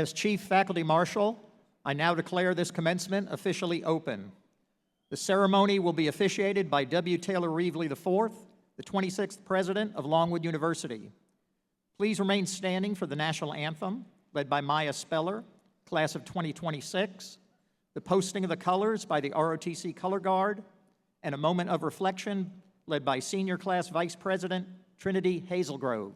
As Chief Faculty Marshal, I now declare this commencement officially open. The ceremony will be officiated by W. Taylor Reevely IV, the 26th President of Longwood University. Please remain standing for the national anthem, led by Maya Speller, class of 2026, the posting of the colors by the ROTC Color Guard, and a moment of reflection led by Senior Class Vice President Trinity Hazelgrove.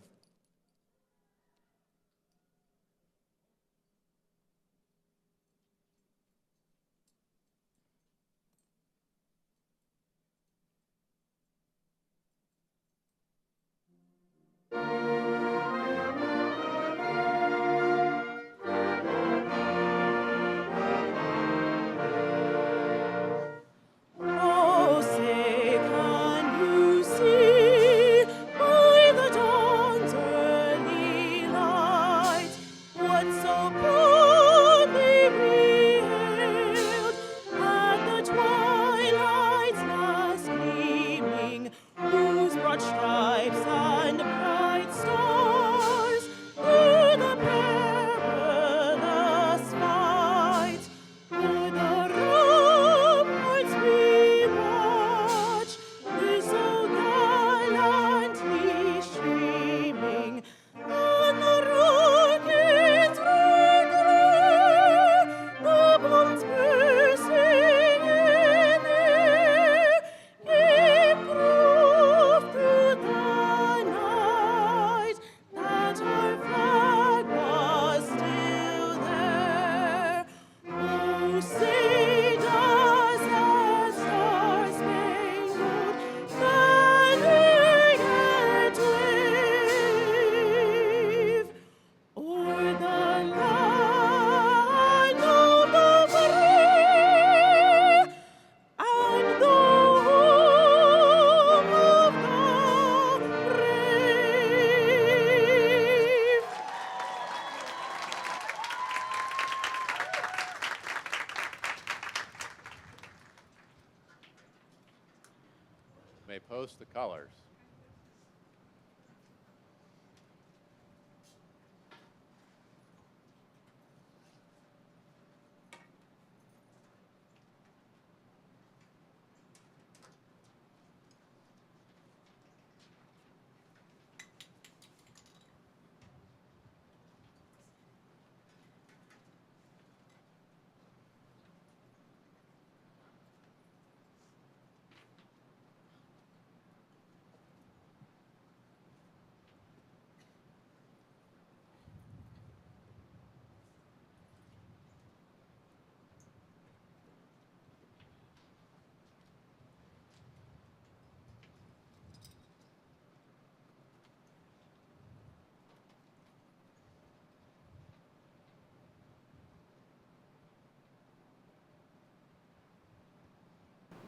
May post the colors.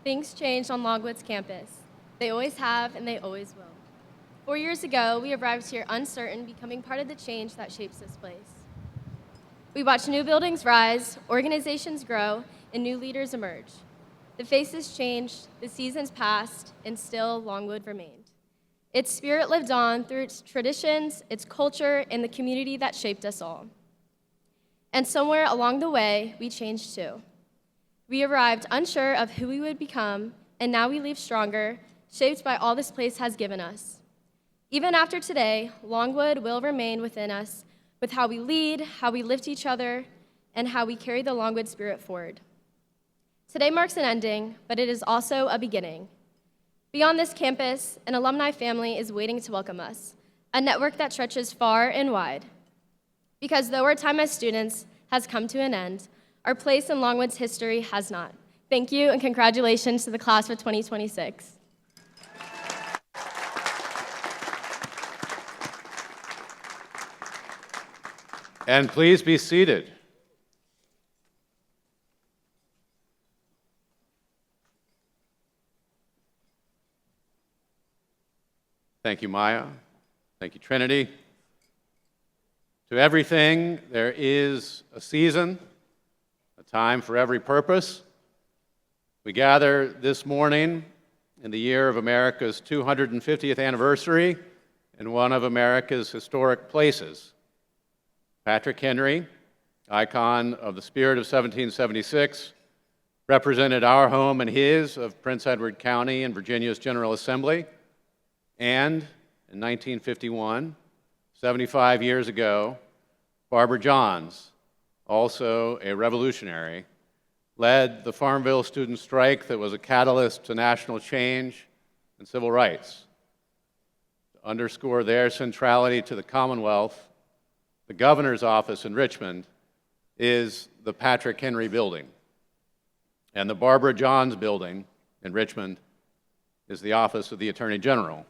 Things changed on Longwood's campus. They always have, and they always will. 4 years ago, we arrived here uncertain, becoming part of the change that shapes this place. We watched new buildings rise, organizations grow, and new leaders emerge. The faces changed, the seasons passed, and still Longwood remained. Its spirit lived on through its traditions, its culture, and the community that shaped us all. And somewhere along the way, we changed too. We arrived unsure of who we would become, and now we leave stronger, shaped by all this place has given us. Even after today, Longwood will remain within us with how we lead, how we lift each other, and how we carry the Longwood spirit forward. Today marks an ending, but it is also a beginning. Beyond this campus, an alumni family is waiting to welcome us, a network that stretches far and wide. Because though our time as students has come to an end, our place in Longwood's history has not. Thank you, and congratulations to the class of 2026. And please be seated. Thank you, Maya. Thank you, Trinity. To everything, there is a season, a time for every purpose. We gather this morning in the year of America's 250th anniversary in one of America's historic places. Patrick Henry, icon of the spirit of 1776, represented our home and his of Prince Edward County in Virginia's General Assembly, and in 1951, 75 years ago, Barbara Johns, also a revolutionary, led the Farmville student strike that was a catalyst to national change and civil rights. To underscore their centrality to the Commonwealth, the governor's office in Richmond is the Patrick Henry Building, and the Barbara Johns Building in Richmond is the office of the Attorney General.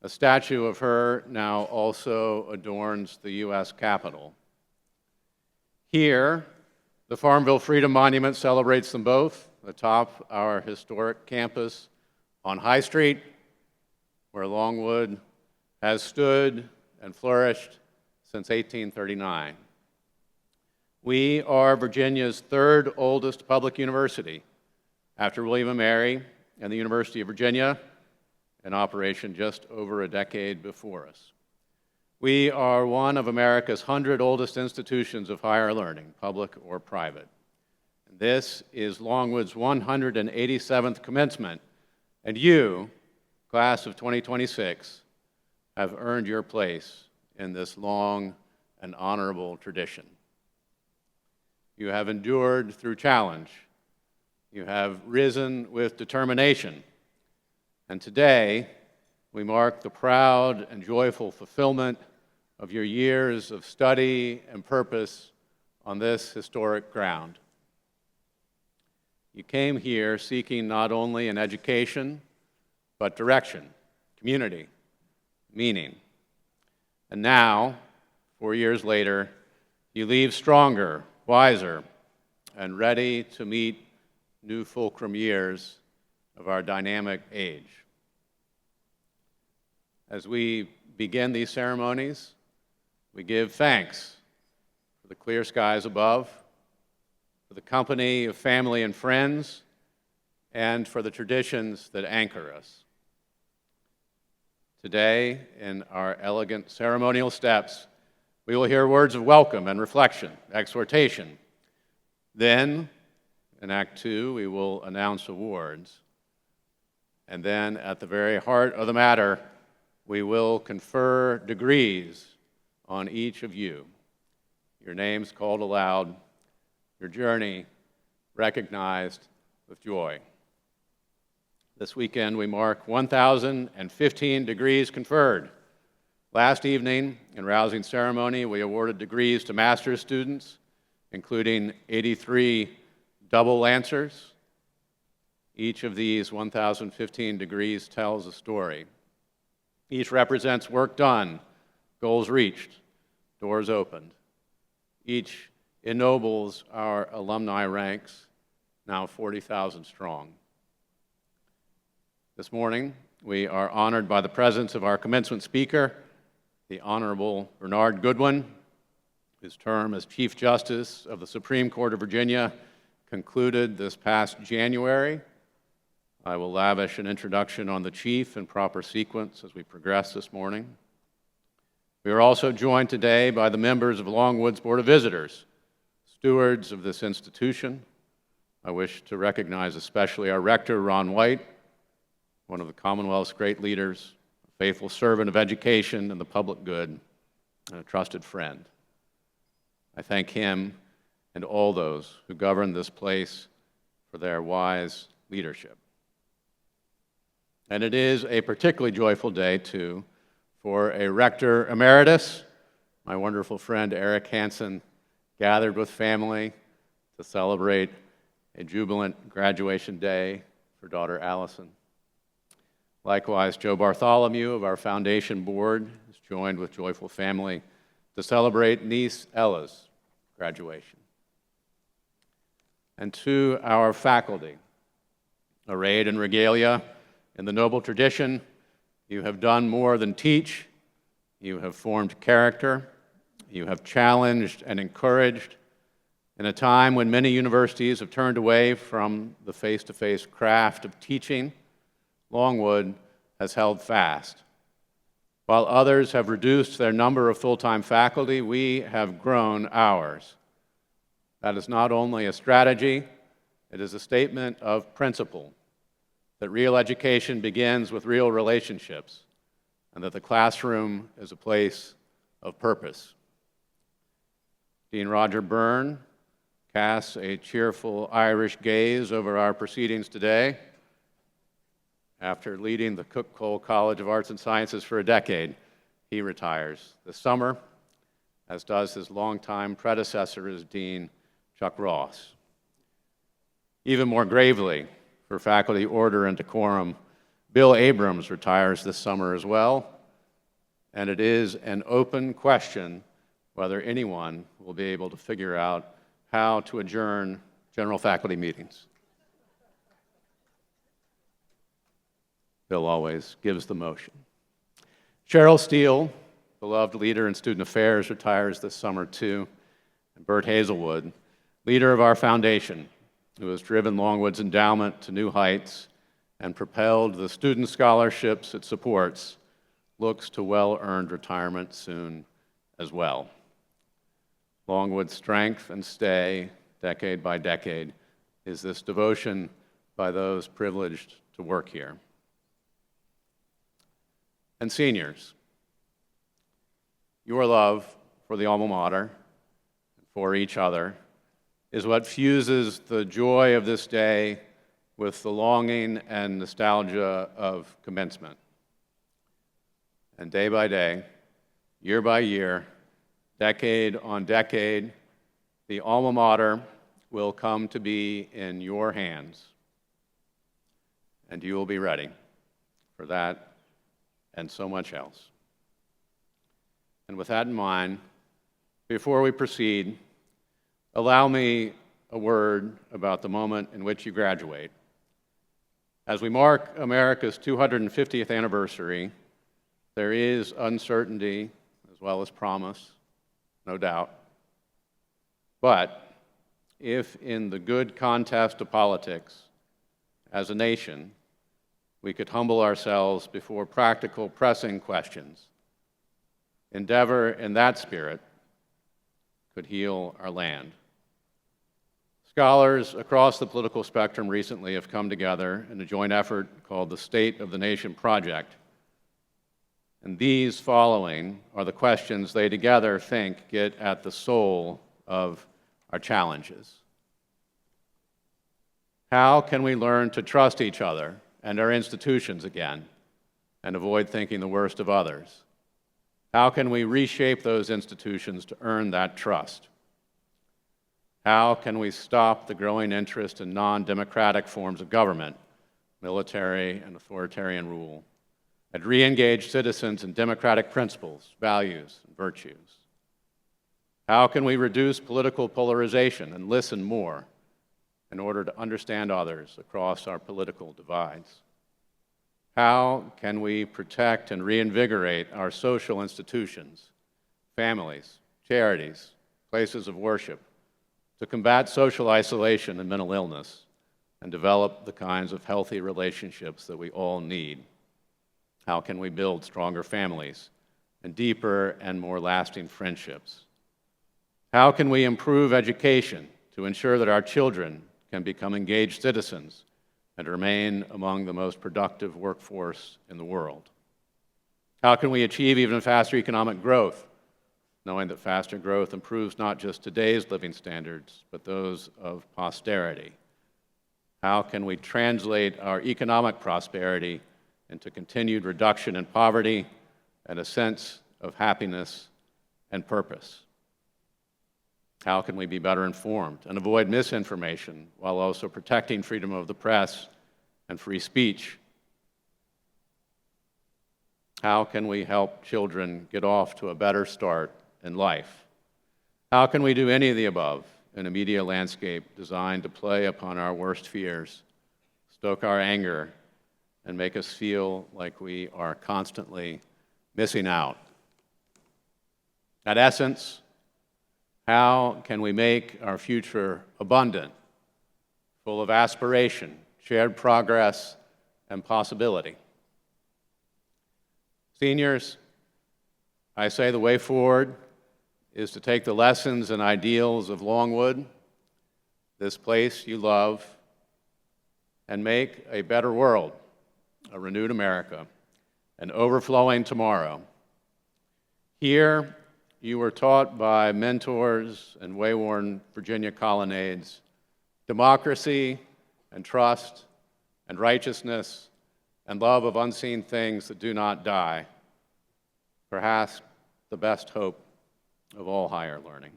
A statue of her now also adorns the U.S. Capitol. Here, the Farmville Freedom Monument celebrates them both atop our historic campus on High Street, where Longwood has stood and flourished since 1839. We are Virginia's third oldest public university, after William and Mary and the University of Virginia, in operation just over a decade before us. We are one of America's 100 oldest institutions of higher learning, public or private. And this is Longwood's 187th commencement, and you, class of 2026, have earned your place in this long and honorable tradition. You have endured through challenge. You have risen with determination. And today, we mark the proud and joyful fulfillment of your years of study and purpose on this historic ground. You came here seeking not only an education, but direction, community, meaning. And now, 4 years later, you leave stronger, wiser, and ready to meet new fulcrum years of our dynamic age. As we begin these ceremonies, we give thanks for the clear skies above, for the company of family and friends, and for the traditions that anchor us. Today, in our elegant ceremonial steps, we will hear words of welcome and reflection, exhortation. Then, in Act 2, we will announce awards. And then, at the very heart of the matter, we will confer degrees on each of you. Your names called aloud, your journey recognized with joy. This weekend, we mark 1,015 degrees conferred. Last evening, in rousing ceremony, we awarded degrees to master's students, including 83 double lancers. Each of these 1,015 degrees tells a story. Each represents work done, goals reached, doors opened. Each ennobles our alumni ranks, now 40,000 strong. This morning, we are honored by the presence of our commencement speaker, the Honorable Bernard Goodwin, whose term as Chief Justice of the Supreme Court of Virginia concluded this past January. I will lavish an introduction on the Chief in proper sequence as we progress this morning. We are also joined today by the members of Longwood's Board of Visitors, stewards of this institution. I wish to recognize especially our rector, Ron White, one of the Commonwealth's great leaders, a faithful servant of education and the public good, and a trusted friend. I thank him and all those who govern this place for their wise leadership. And it is a particularly joyful day, too, for a rector emeritus. My wonderful friend Eric Hansen gathered with family to celebrate a jubilant graduation day for daughter Allison. Likewise, Joe Bartholomew of our foundation board is joined with joyful family to celebrate niece Ella's graduation. And to our faculty, arrayed in regalia, in the noble tradition, you have done more than teach. You have formed character. You have challenged and encouraged. In a time when many universities have turned away from the face-to-face craft of teaching, Longwood has held fast. While others have reduced their number of full-time faculty, we have grown ours. That is not only a strategy, it is a statement of principle, that real education begins with real relationships, and that the classroom is a place of purpose. Dean Roger Byrne casts a cheerful Irish gaze over our proceedings today. After leading the Cook Cole College of Arts and Sciences for a decade, he retires this summer, as does his longtime predecessor as dean, Chuck Ross. Even more gravely, for faculty order and decorum, Bill Abrams retires this summer as well, and it is an open question whether anyone will be able to figure out how to adjourn general faculty meetings. Bill always gives the motion. Cheryl Steele, beloved leader in student affairs, retires this summer too. And Bert Hazelwood, leader of our foundation, who has driven Longwood's endowment to new heights and propelled the student scholarships it supports, looks to well-earned retirement soon as well. Longwood's strength and stay, decade by decade, is this devotion by those privileged to work here. And seniors, your love for the alma mater, for each other, is what fuses the joy of this day with the longing and nostalgia of commencement. And day by day, year by year, decade on decade, the alma mater will come to be in your hands, and you will be ready for that and so much else. And with that in mind, before we proceed, allow me a word about the moment in which you graduate. As we mark America's 250th anniversary, there is uncertainty as well as promise, no doubt. But if in the good contest of politics, as a nation, we could humble ourselves before practical, pressing questions, endeavor in that spirit could heal our land. Scholars across the political spectrum recently have come together in a joint effort called the State of the Nation Project. And these following are the questions they together think get at the soul of our challenges. How can we learn to trust each other and our institutions again and avoid thinking the worst of others? How can we reshape those institutions to earn that trust? How can we stop the growing interest in non-democratic forms of government, military and authoritarian rule, and re-engage citizens in democratic principles, values, and virtues? How can we reduce political polarization and listen more in order to understand others across our political divides? How can we protect and reinvigorate our social institutions, families, charities, places of worship, to combat social isolation and mental illness, and develop the kinds of healthy relationships that we all need? How can we build stronger families and deeper and more lasting friendships? How can we improve education to ensure that our children can become engaged citizens and remain among the most productive workforce in the world? How can we achieve even faster economic growth, knowing that faster growth improves not just today's living standards, but those of posterity? How can we translate our economic prosperity into continued reduction in poverty and a sense of happiness and purpose? How can we be better informed and avoid misinformation while also protecting freedom of the press and free speech? How can we help children get off to a better start in life? How can we do any of the above in a media landscape designed to play upon our worst fears, stoke our anger, and make us feel like we are constantly missing out? At essence, how can we make our future abundant, full of aspiration, shared progress, and possibility? Seniors, I say the way forward is to take the lessons and ideals of Longwood this place you love, and make a better world, a renewed America, an overflowing tomorrow. Here, you were taught by mentors and way-worn Virginia colonnades democracy and trust and righteousness and love of unseen things that do not die, perhaps the best hope of all higher learning.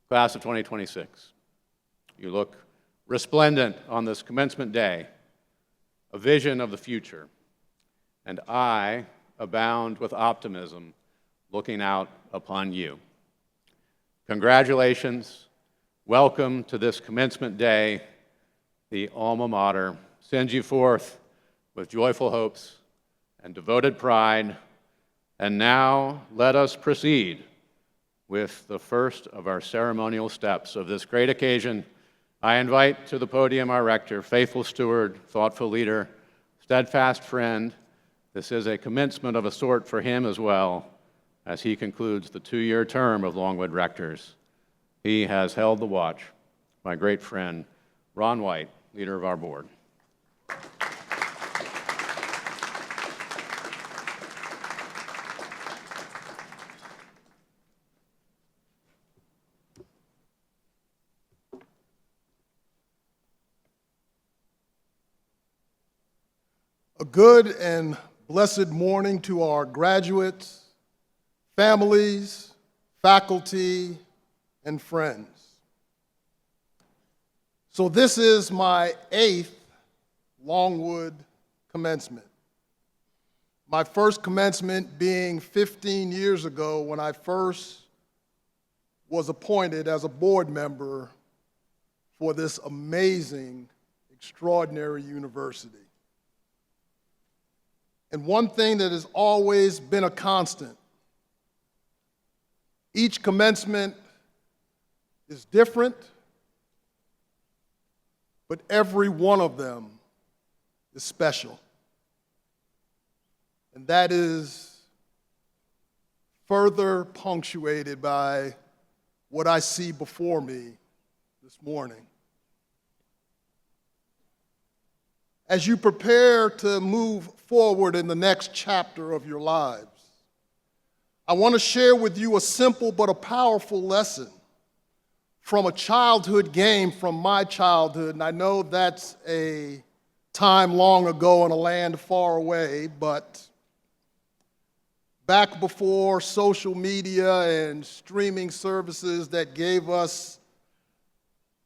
Class of 2026, you look resplendent on this commencement day, a vision of the future, and I abound with optimism looking out upon you. Congratulations, welcome to this commencement day. The alma mater sends you forth with joyful hopes and devoted pride. And now let us proceed with the first of our ceremonial steps of this great occasion. I invite to the podium our rector, faithful steward, thoughtful leader, steadfast friend. This is a commencement of a sort for him as well, as he concludes the 2-year term of Longwood rectors. He has held the watch, my great friend, Ron White, leader of our board. A good and blessed morning to our graduates, families, faculty, and friends. So this is my 8th Longwood commencement. My first commencement being 15 years ago when I first was appointed as a board member for this amazing, extraordinary university. And one thing that has always been a constant, each commencement is different, but every one of them is special. And that is further punctuated by what I see before me this morning. As you prepare to move forward in the next chapter of your lives, I want to share with you a simple but a powerful lesson from a childhood game from my childhood. And I know that's a time long ago in a land far away, but back before social media and streaming services that gave us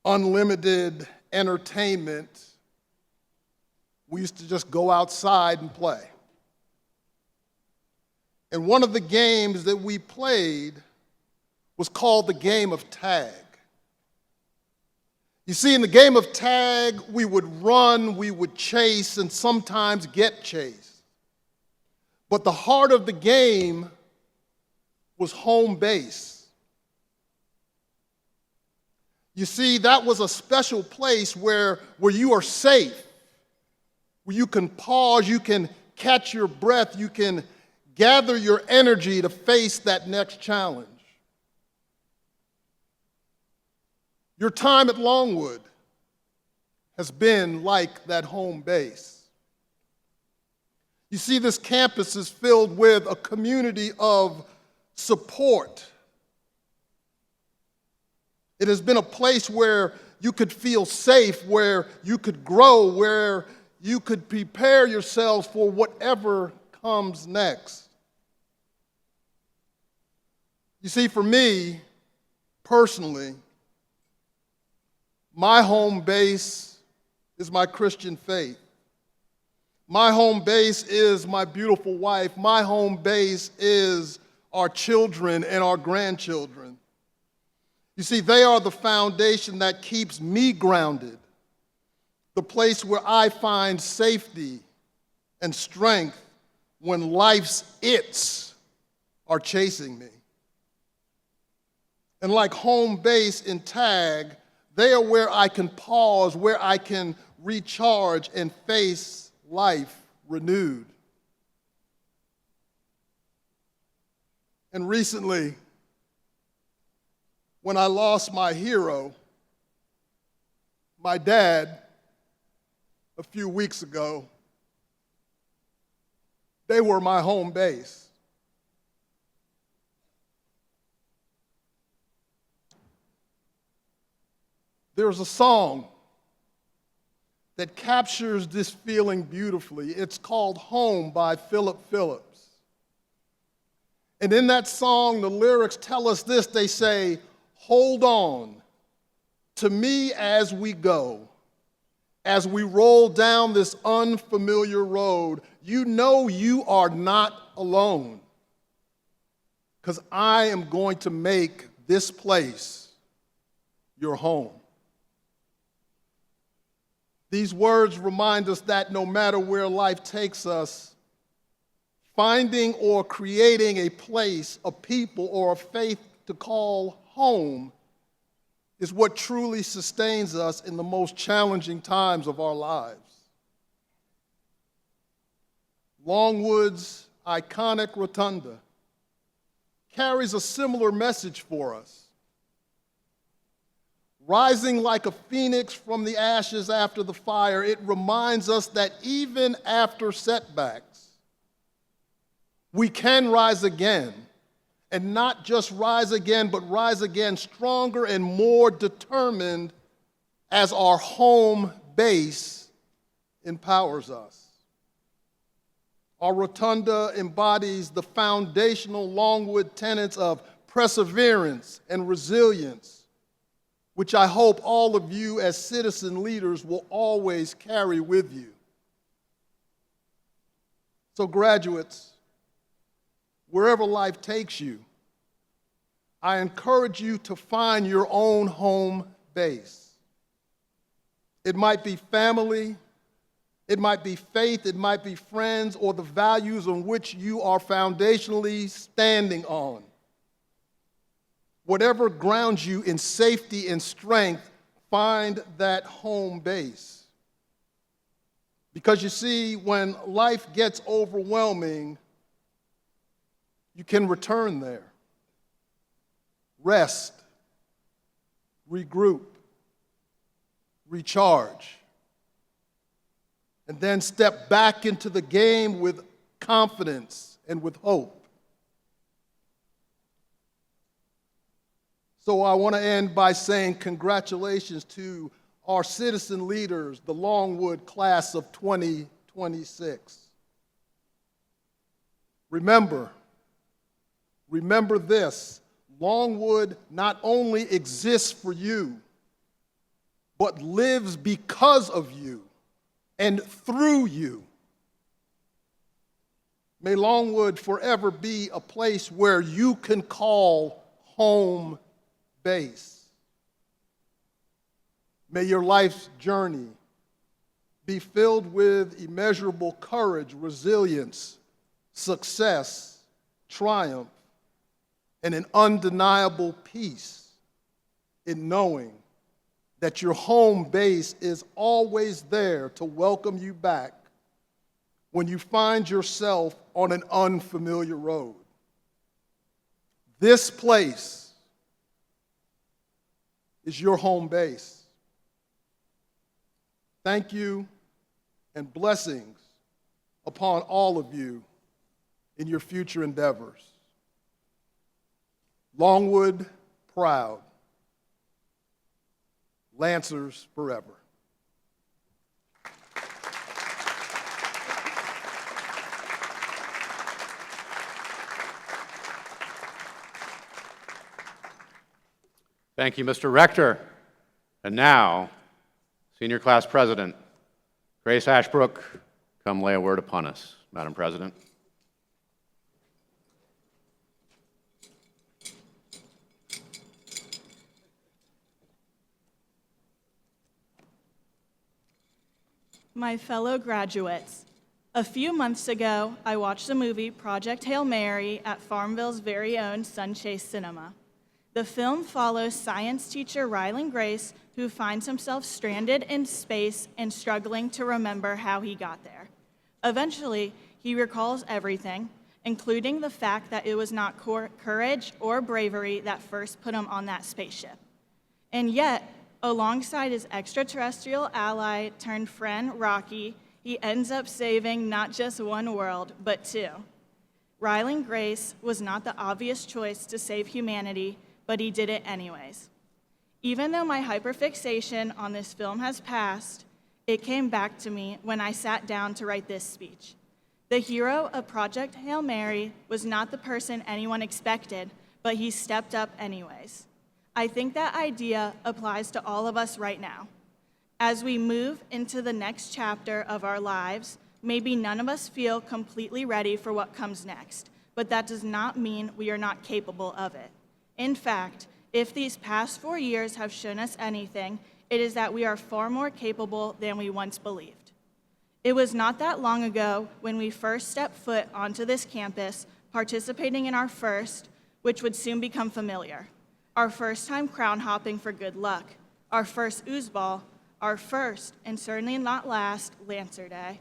unlimited entertainment, we used to just go outside and play. And one of the games that we played was called the game of tag. You see, in the game of tag, we would run, we would chase, and sometimes get chased. But the heart of the game was home base. You see, that was a special place where you are safe, where you can pause, you can catch your breath, you can gather your energy to face that next challenge. Your time at Longwood has been like that home base. You see, this campus is filled with a community of support. It has been a place where you could feel safe, where you could grow, where you could prepare yourselves for whatever comes next. You see, for me, personally, my home base is my Christian faith. My home base is my beautiful wife. My home base is our children and our grandchildren. You see, they are the foundation that keeps me grounded, the place where I find safety and strength when life's its are chasing me. And like home base in tag, they are where I can pause, where I can recharge and face life renewed. And recently, when I lost my hero, my dad, a few weeks ago. They were my home base. There's a song that captures this feeling beautifully. It's called Home by Philip Phillips. And in that song, the lyrics tell us this. They say, "Hold on to me as we go. As we roll down this unfamiliar road, you know you are not alone, because I am going to make this place your home." These words remind us that no matter where life takes us, finding or creating a place, a people, or a faith to call home is what truly sustains us in the most challenging times of our lives. Longwood's iconic rotunda carries a similar message for us. Rising like a phoenix from the ashes after the fire, it reminds us that even after setbacks, we can rise again. And not just rise again, but rise again stronger and more determined as our home base empowers us. Our rotunda embodies the foundational Longwood tenets of perseverance and resilience, which I hope all of you as citizen leaders will always carry with you. So graduates, wherever life takes you, I encourage you to find your own home base. It might be family, it might be faith, it might be friends, or the values on which you are foundationally standing on. Whatever grounds you in safety and strength, find that home base. Because you see, when life gets overwhelming, you can return there. Rest, regroup, recharge, and then step back into the game with confidence and with hope. So I want to end by saying congratulations to our citizen leaders, the Longwood class of 2026. Remember this, Longwood not only exists for you, but lives because of you and through you. May Longwood forever be a place where you can call home base. May your life's journey be filled with immeasurable courage, resilience, success, triumph, and an undeniable peace in knowing that your home base is always there to welcome you back when you find yourself on an unfamiliar road. This place is your home base. Thank you and blessings upon all of you in your future endeavors. Longwood proud. Lancers forever. Thank you, Mr. Rector. And now, Senior Class President Grace Ashbrook, come lay a word upon us, Madam President. My fellow graduates, a few months ago, I watched the movie Project Hail Mary at Farmville's very own Sunchase Cinema. The film follows science teacher Rylan Grace, who finds himself stranded in space and struggling to remember how he got there. Eventually, he recalls everything, including the fact that it was not courage or bravery that first put him on that spaceship. And yet, alongside his extraterrestrial ally turned friend, Rocky, he ends up saving not just one world, but two. Ryland Grace was not the obvious choice to save humanity, but he did it anyways. Even though my hyperfixation on this film has passed, it came back to me when I sat down to write this speech. The hero of Project Hail Mary was not the person anyone expected, but he stepped up anyways. I think that idea applies to all of us right now. As we move into the next chapter of our lives, maybe none of us feel completely ready for what comes next, but that does not mean we are not capable of it. In fact, if these past 4 years have shown us anything, it is that we are far more capable than we once believed. It was not that long ago when we first stepped foot onto this campus, participating in our first, which would soon become familiar, our first time crown hopping for good luck, our first ooze ball, our first, and certainly not last, Lancer Day.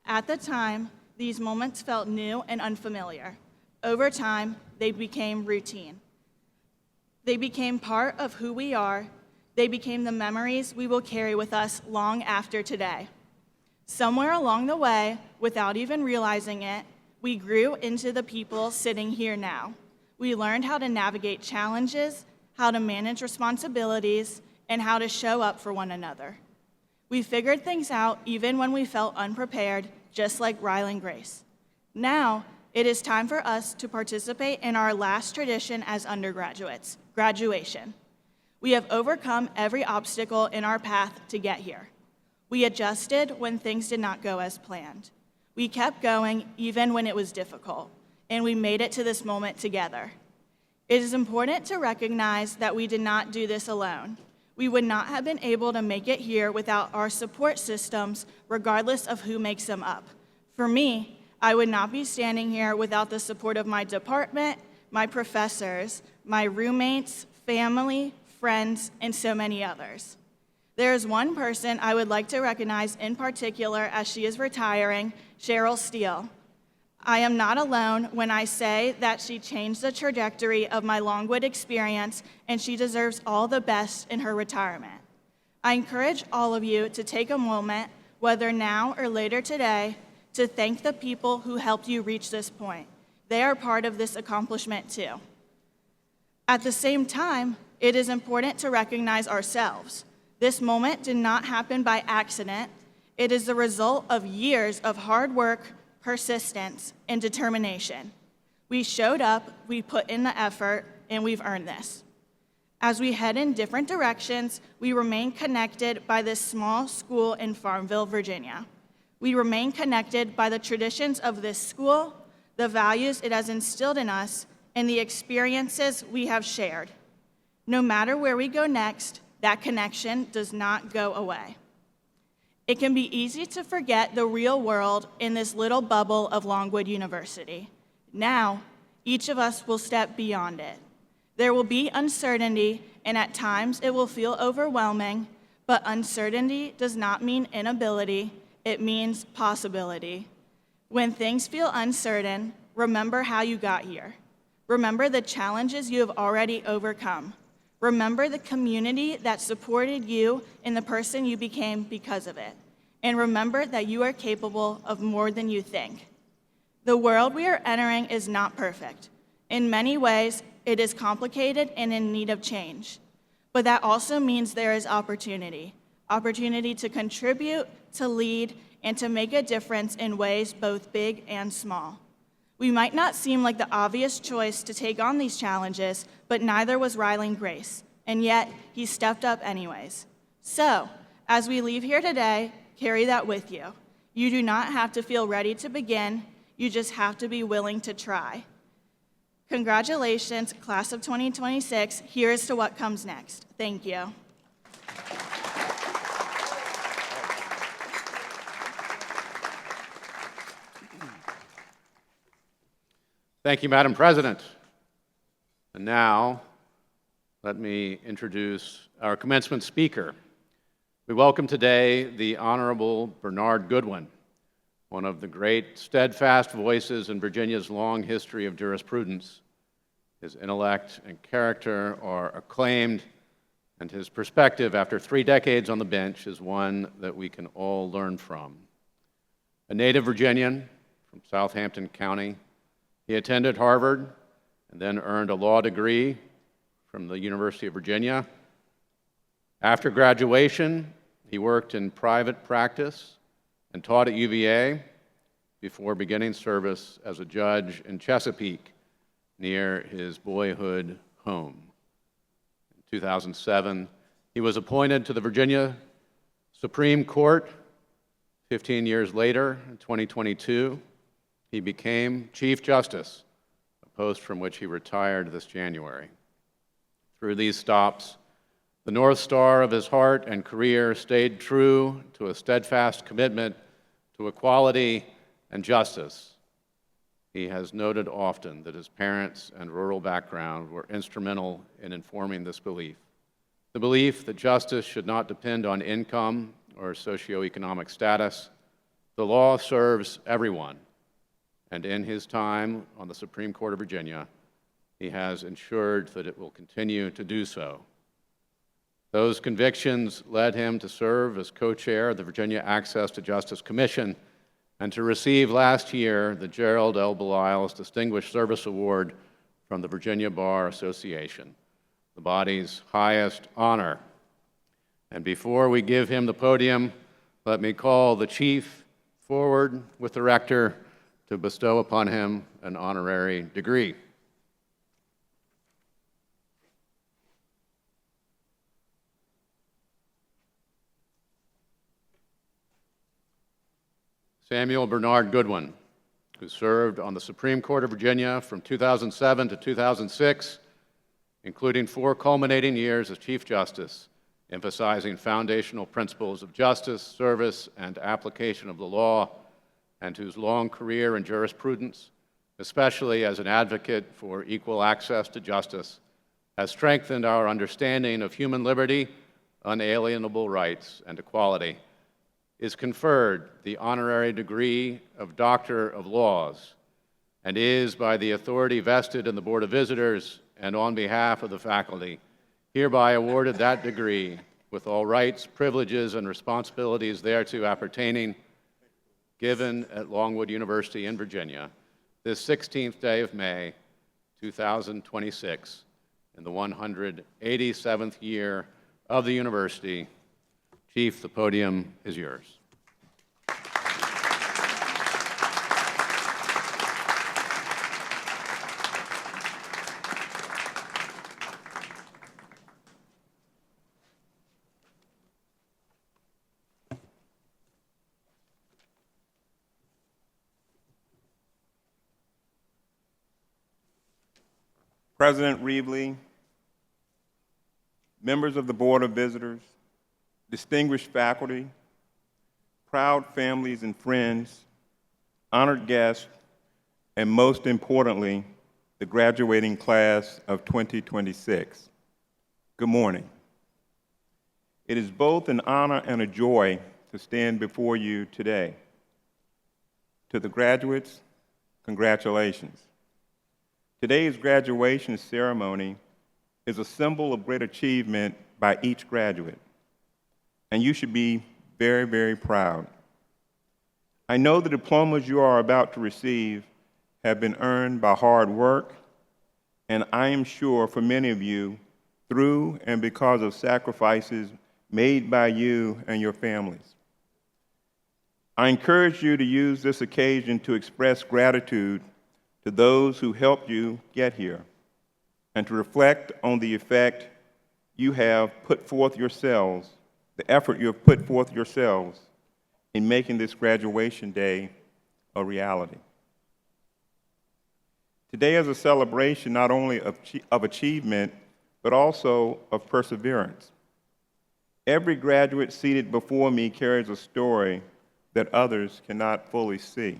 At the time, these moments felt new and unfamiliar. Over time, they became routine. They became part of who we are. They became the memories we will carry with us long after today. Somewhere along the way, without even realizing it, we grew into the people sitting here now. We learned how to navigate challenges, how to manage responsibilities, and how to show up for one another. We figured things out even when we felt unprepared, just like Ryland Grace. Now, it is time for us to participate in our last tradition as undergraduates, graduation. We have overcome every obstacle in our path to get here. We adjusted when things did not go as planned. We kept going even when it was difficult, and we made it to this moment together. It is important to recognize that we did not do this alone. We would not have been able to make it here without our support systems, regardless of who makes them up. For me, I would not be standing here without the support of my department, my professors, my roommates, family, friends, and so many others. There is one person I would like to recognize in particular as she is retiring, Cheryl Steele. I am not alone when I say that she changed the trajectory of my Longwood experience, and she deserves all the best in her retirement. I encourage all of you to take a moment, whether now or later today, to thank the people who helped you reach this point. They are part of this accomplishment too. At the same time, it is important to recognize ourselves. This moment did not happen by accident. It is the result of years of hard work, persistence, and determination. We showed up, we put in the effort, and we've earned this. As we head in different directions, we remain connected by this small school in Farmville, Virginia. We remain connected by the traditions of this school, the values it has instilled in us, and the experiences we have shared. No matter where we go next, that connection does not go away. It can be easy to forget the real world in this little bubble of Longwood University. Now, each of us will step beyond it. There will be uncertainty, and at times it will feel overwhelming, but uncertainty does not mean inability, it means possibility. When things feel uncertain, remember how you got here. Remember the challenges you have already overcome. Remember the community that supported you and the person you became because of it. And remember that you are capable of more than you think. The world we are entering is not perfect. In many ways, it is complicated and in need of change. But that also means there is opportunity. Opportunity to contribute, to lead, and to make a difference in ways both big and small. We might not seem like the obvious choice to take on these challenges, but neither was Ryland Grace, and yet he stepped up anyways. So, as we leave here today, carry that with you. You do not have to feel ready to begin, you just have to be willing to try. Congratulations, class of 2026. Here's to what comes next. Thank you. Thank you, Madam President. And now, let me introduce our commencement speaker. We welcome today the Honorable Bernard Goodwin, one of the great steadfast voices in Virginia's long history of jurisprudence. His intellect and character are acclaimed, and his perspective after 3 decades on the bench is one that we can all learn from. A native Virginian from Southampton County, he attended Harvard and then earned a law degree from the University of Virginia. After graduation, he worked in private practice and taught at UVA before beginning service as a judge in Chesapeake, near his boyhood home. In 2007, he was appointed to the Virginia Supreme Court. 15 years later, in 2022, he became Chief Justice, a post from which he retired this January. Through these stops, the North Star of his heart and career stayed true to a steadfast commitment to equality and justice. He has noted often that his parents and rural background were instrumental in informing this belief. The belief that justice should not depend on income or socioeconomic status. The law serves everyone, and in his time on the Supreme Court of Virginia, he has ensured that it will continue to do so. Those convictions led him to serve as co-chair of the Virginia Access to Justice Commission and to receive last year the Gerald L. Belial's Distinguished Service Award from the Virginia Bar Association, the body's highest honor. And before we give him the podium, let me call the Chief forward with the Rector to bestow upon him an honorary degree. Samuel Bernard Goodwin, who served on the Supreme Court of Virginia from 2007 to 2006, including 4 culminating years as Chief Justice, emphasizing foundational principles of justice, service, and application of the law, and whose long career in jurisprudence, especially as an advocate for equal access to justice, has strengthened our understanding of human liberty, unalienable rights, and equality, is conferred the honorary degree of Doctor of Laws, and is, by the authority vested in the Board of Visitors and on behalf of the faculty, hereby awarded that degree with all rights, privileges, and responsibilities thereto appertaining, given at Longwood University in Virginia, this 16th day of May, 2026, in the 187th year of the university. Chief, the podium is yours. President Reevely, members of the Board of Visitors, distinguished faculty, proud families and friends, honored guests, and most importantly, the graduating class of 2026. Good morning. It is both an honor and a joy to stand before you today. To the graduates, congratulations. Today's graduation ceremony is a symbol of great achievement by each graduate, and you should be very, very proud. I know the diplomas you are about to receive have been earned by hard work, and I am sure for many of you, through and because of sacrifices made by you and your families. I encourage you to use this occasion to express gratitude to those who helped you get here, and to reflect on the effect you have put forth yourselves, the effort you have put forth yourselves in making this graduation day a reality. Today is a celebration not only of achievement, but also of perseverance. Every graduate seated before me carries a story that others cannot fully see.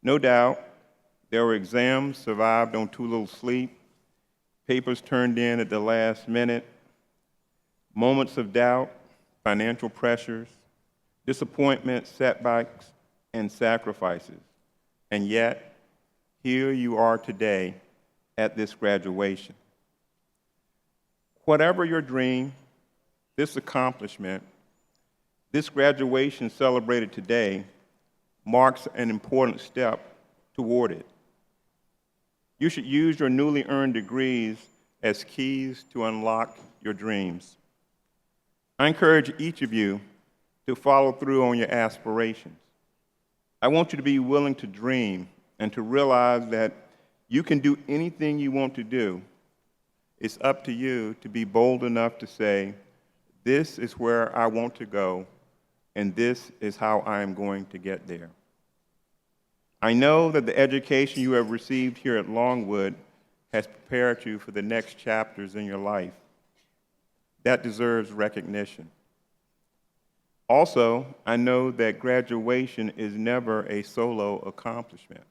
No doubt, there were exams survived on too little sleep, papers turned in at the last minute, moments of doubt, financial pressures, disappointments, setbacks, and sacrifices. And yet, here you are today at this graduation. Whatever your dream, this accomplishment, this graduation celebrated today marks an important step toward it. You should use your newly earned degrees as keys to unlock your dreams. I encourage each of you to follow through on your aspirations. I want you to be willing to dream and to realize that you can do anything you want to do. It's up to you to be bold enough to say, this is where I want to go, and this is how I am going to get there. I know that the education you have received here at Longwood has prepared you for the next chapters in your life. That deserves recognition. Also, I know that graduation is never a solo accomplishment.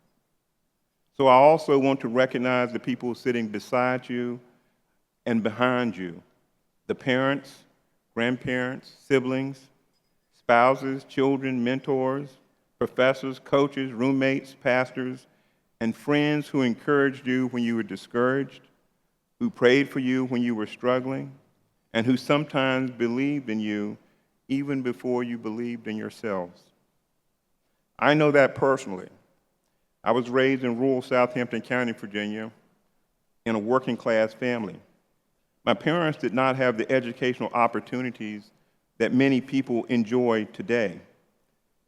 So I also want to recognize the people sitting beside you and behind you, the parents, grandparents, siblings, spouses, children, mentors, professors, coaches, roommates, pastors, and friends who encouraged you when you were discouraged, who prayed for you when you were struggling, and who sometimes believed in you even before you believed in yourselves. I know that personally. I was raised in rural Southampton County, Virginia, in a working-class family. My parents did not have the educational opportunities that many people enjoy today.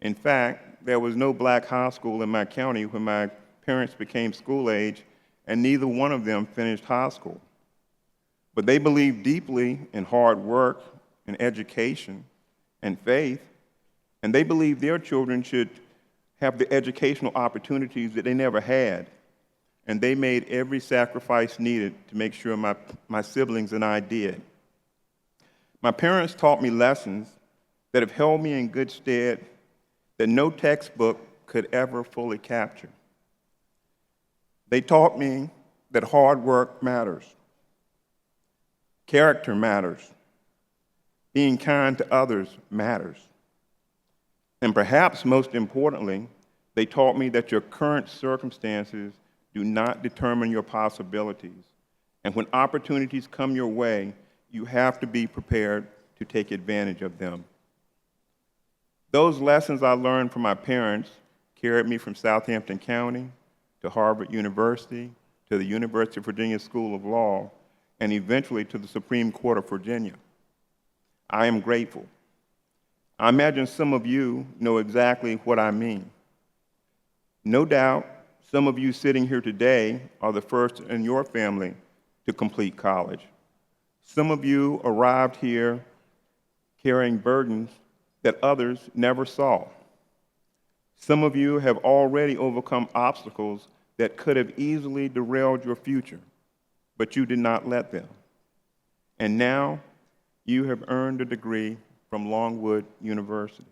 In fact, there was no black high school in my county when my parents became school age, and neither one of them finished high school. But they believed deeply in hard work and education and faith, and they believed their children should have the educational opportunities that they never had. And they made every sacrifice needed to make sure my siblings and I did. My parents taught me lessons that have held me in good stead that no textbook could ever fully capture. They taught me that hard work matters, character matters, being kind to others matters. And perhaps most importantly, they taught me that your current circumstances do not determine your possibilities. And when opportunities come your way, you have to be prepared to take advantage of them. Those lessons I learned from my parents carried me from Southampton County to Harvard University, to the University of Virginia School of Law, and eventually to the Supreme Court of Virginia. I am grateful. I imagine some of you know exactly what I mean. No doubt, some of you sitting here today are the first in your family to complete college. Some of you arrived here carrying burdens that others never saw. Some of you have already overcome obstacles that could have easily derailed your future, but you did not let them. And now, you have earned a degree from Longwood University.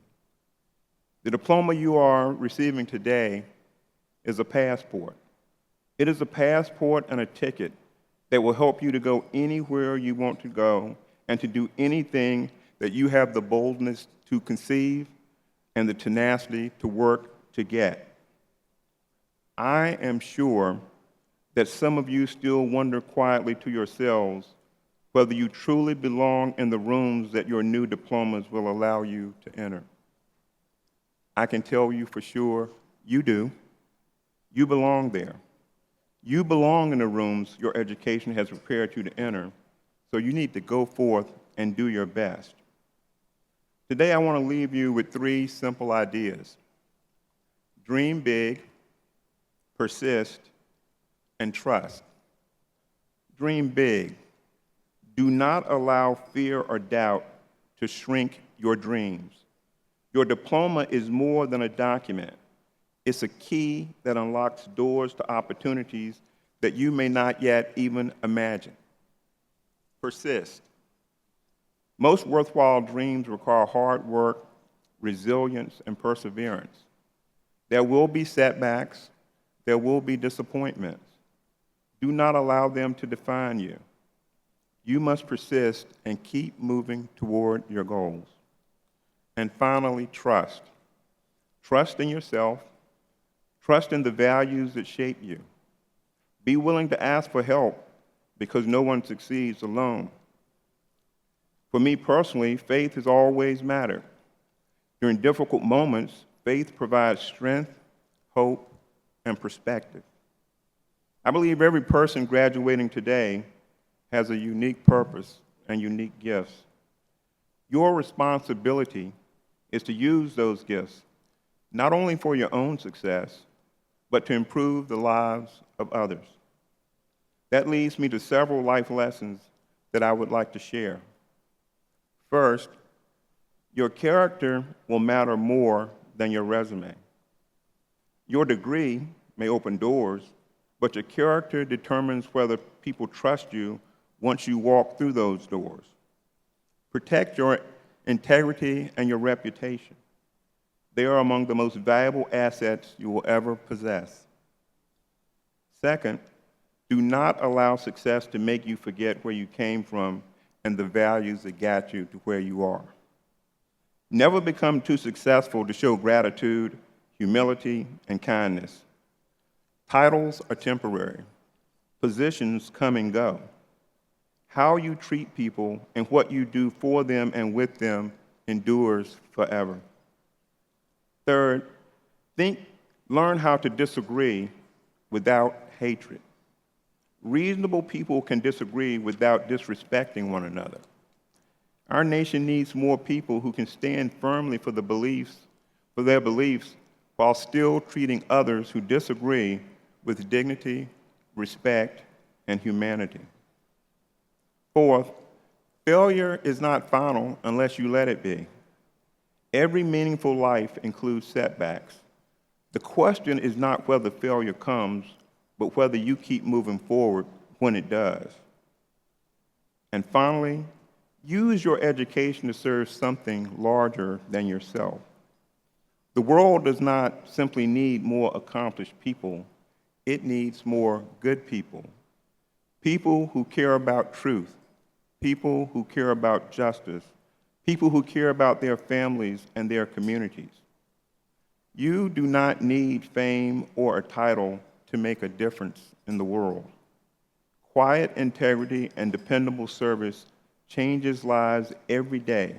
The diploma you are receiving today is a passport. It is a passport and a ticket that will help you to go anywhere you want to go and to do anything that you have the boldness to conceive and the tenacity to work to get. I am sure that some of you still wonder quietly to yourselves whether you truly belong in the rooms that your new diplomas will allow you to enter. I can tell you for sure, you do. You belong there. You belong in the rooms your education has prepared you to enter, so you need to go forth and do your best. Today, I want to leave you with 3 simple ideas. Dream big, persist, and trust. Dream big. Do not allow fear or doubt to shrink your dreams. Your diploma is more than a document. It's a key that unlocks doors to opportunities that you may not yet even imagine. Persist. Most worthwhile dreams require hard work, resilience, and perseverance. There will be setbacks. There will be disappointments. Do not allow them to define you. You must persist and keep moving toward your goals. And finally, trust. Trust in yourself. Trust in the values that shape you. Be willing to ask for help because no one succeeds alone. For me personally, faith has always mattered. During difficult moments, faith provides strength, hope, and perspective. I believe every person graduating today has a unique purpose and unique gifts. Your responsibility is to use those gifts not only for your own success, but to improve the lives of others. That leads me to several life lessons that I would like to share. First, your character will matter more than your resume. Your degree may open doors, but your character determines whether people trust you once you walk through those doors. Protect your integrity and your reputation. They are among the most valuable assets you will ever possess. Second, do not allow success to make you forget where you came from and the values that got you to where you are. Never become too successful to show gratitude, humility, and kindness. Titles are temporary. Positions come and go. How you treat people and what you do for them and with them endures forever. Third, learn how to disagree without hatred. Reasonable people can disagree without disrespecting one another. Our nation needs more people who can stand firmly for their beliefs while still treating others who disagree with dignity, respect, and humanity. Fourth, failure is not final unless you let it be. Every meaningful life includes setbacks. The question is not whether failure comes, but whether you keep moving forward when it does. And finally, use your education to serve something larger than yourself. The world does not simply need more accomplished people, it needs more good people. People who care about truth, people who care about justice, people who care about their families and their communities. You do not need fame or a title to make a difference in the world. Quiet integrity and dependable service changes lives every day.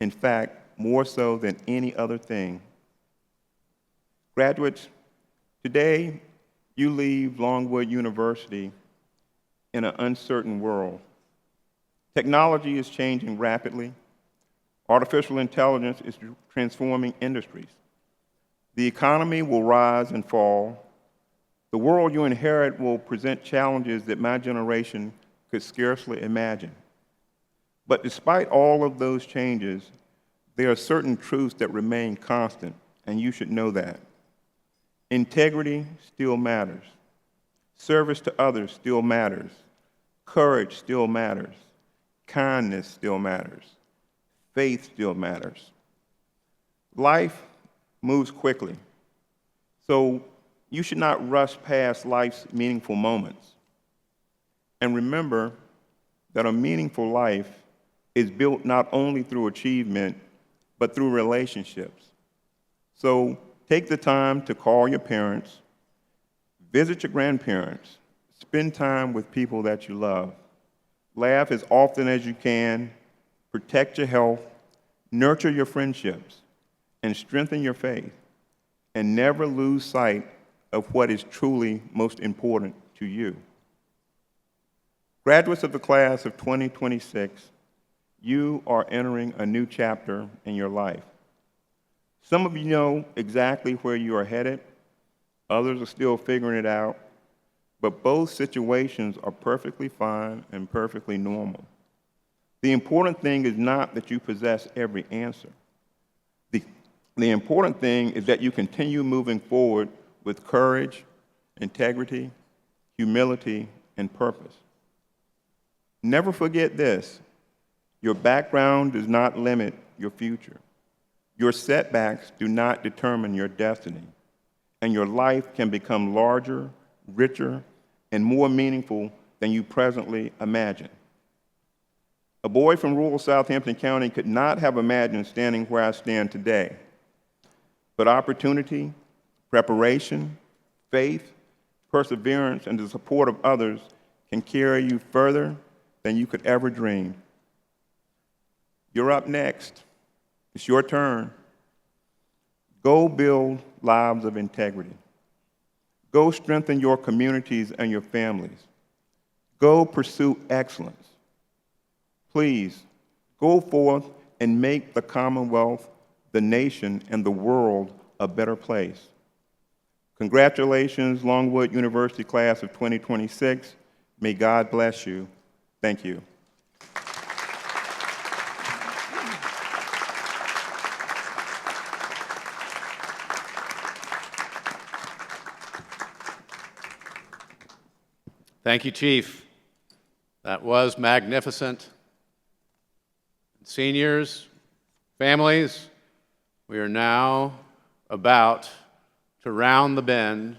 In fact, more so than any other thing. Graduates, today you leave Longwood University in an uncertain world. Technology is changing rapidly. Artificial intelligence is transforming industries. The economy will rise and fall. The world you inherit will present challenges that my generation could scarcely imagine. But despite all of those changes, there are certain truths that remain constant, and you should know that. Integrity still matters. Service to others still matters. Courage still matters. Kindness still matters. Faith still matters. Life moves quickly, so you should not rush past life's meaningful moments. And remember that a meaningful life is built not only through achievement, but through relationships. So take the time to call your parents, visit your grandparents, spend time with people that you love. Laugh as often as you can, protect your health, nurture your friendships, and strengthen your faith, and never lose sight of what is truly most important to you. Graduates of the class of 2026, you are entering a new chapter in your life. Some of you know exactly where you are headed, others are still figuring it out, but both situations are perfectly fine and perfectly normal. The important thing is not that you possess every answer. The important thing is that you continue moving forward with courage, integrity, humility, and purpose. Never forget this: your background does not limit your future. Your setbacks do not determine your destiny, and your life can become larger, richer, and more meaningful than you presently imagine. A boy from rural Southampton County could not have imagined standing where I stand today. but opportunity, preparation, faith, perseverance, and the support of others can carry you further than you could ever dream. You're up next. It's your turn. Go build lives of integrity. Go strengthen your communities and your families. Go pursue excellence. Please, go forth and make the Commonwealth, the nation, and the world a better place. Congratulations, Longwood University class of 2026. May God bless you. Thank you. Thank you, Chief. That was magnificent. Seniors, families, we are now about to round the bend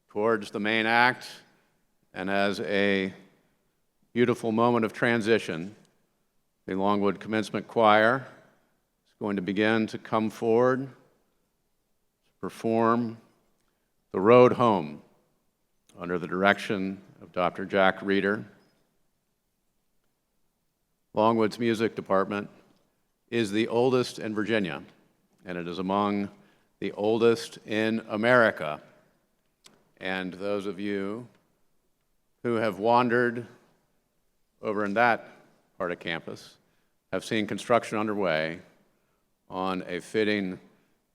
towards the main act, and as a beautiful moment of transition, the Longwood Commencement Choir is going to begin to come forward to perform The Road Home under the direction of Dr. Jack Reeder. Longwood's music department is the oldest in Virginia, and it is among the oldest in America. And those of you who have wandered over in that part of campus have seen construction underway on a fitting,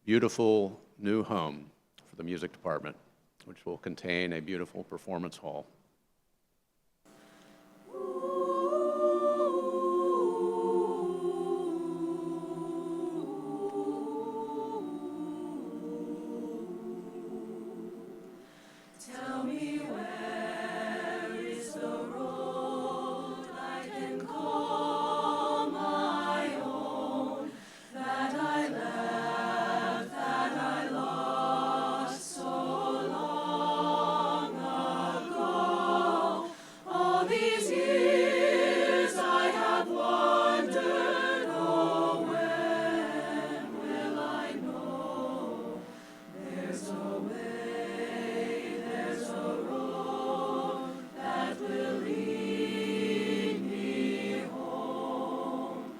beautiful new home for the music department, which will contain a beautiful performance hall. Tell me where is the road I can call my own, that I left, that I lost so long ago. All these years I have wandered, oh, when will I know? There's a way, there's a road that will lead me home.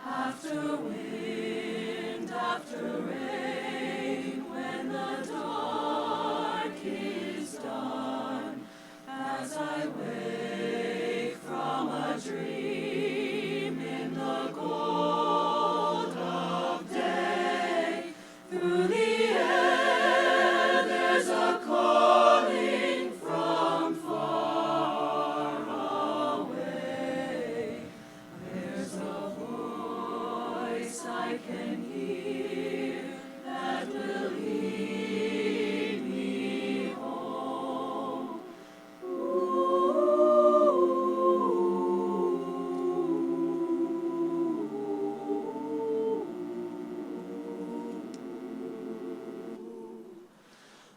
After wind, after rain, when the dark is done, as I wake from a dream in the gold of day, through the air there's a calling from far away. There's a voice I can hear that will lead me home.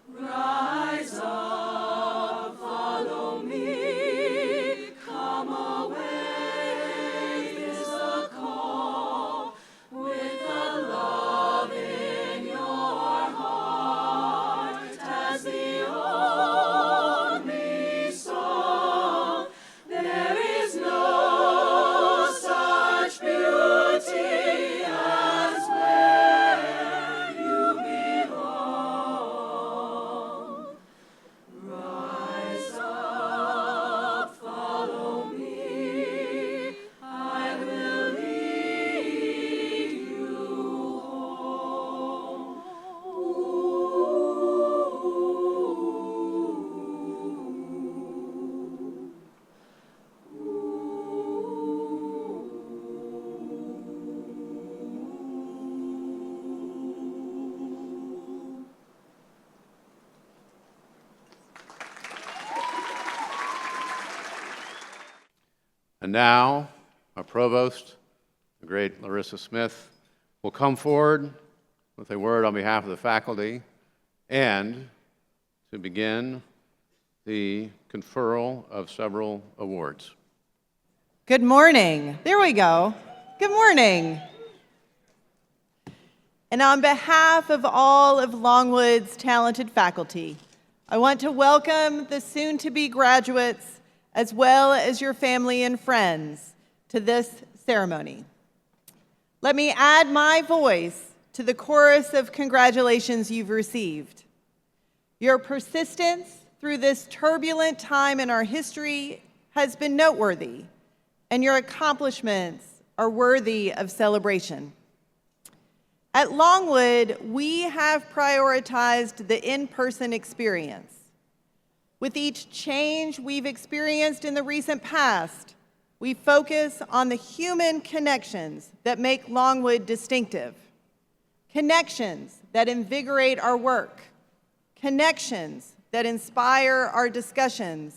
Rise up, follow me, come away is the call, with the love in your heart as the only song. There is no such beauty as where you belong. Rise up, follow me, I will lead you And now, our provost, the great Larissa Smith, will come forward with a word on behalf of the faculty and to begin the conferral of several awards. Good morning. There we go. Good morning. And on behalf of all of Longwood's talented faculty, I want to welcome the soon-to-be graduates as well as your family and friends to this ceremony. Let me add my voice to the chorus of congratulations you've received. Your persistence through this turbulent time in our history has been noteworthy, and your accomplishments are worthy of celebration. At Longwood, we have prioritized the in-person experience. With each change we've experienced in the recent past, we focus on the human connections that make Longwood distinctive. Connections that invigorate our work, connections that inspire our discussions,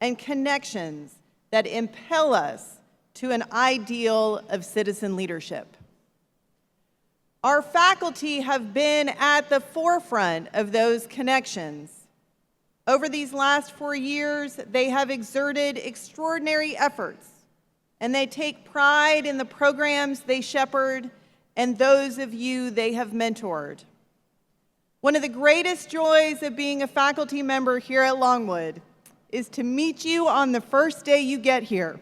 and connections that impel us to an ideal of citizen leadership. Our faculty have been at the forefront of those connections. Over these last 4 years, they have exerted extraordinary efforts, and they take pride in the programs they shepherd and those of you they have mentored. One of the greatest joys of being a faculty member here at Longwood is to meet you on the first day you get here,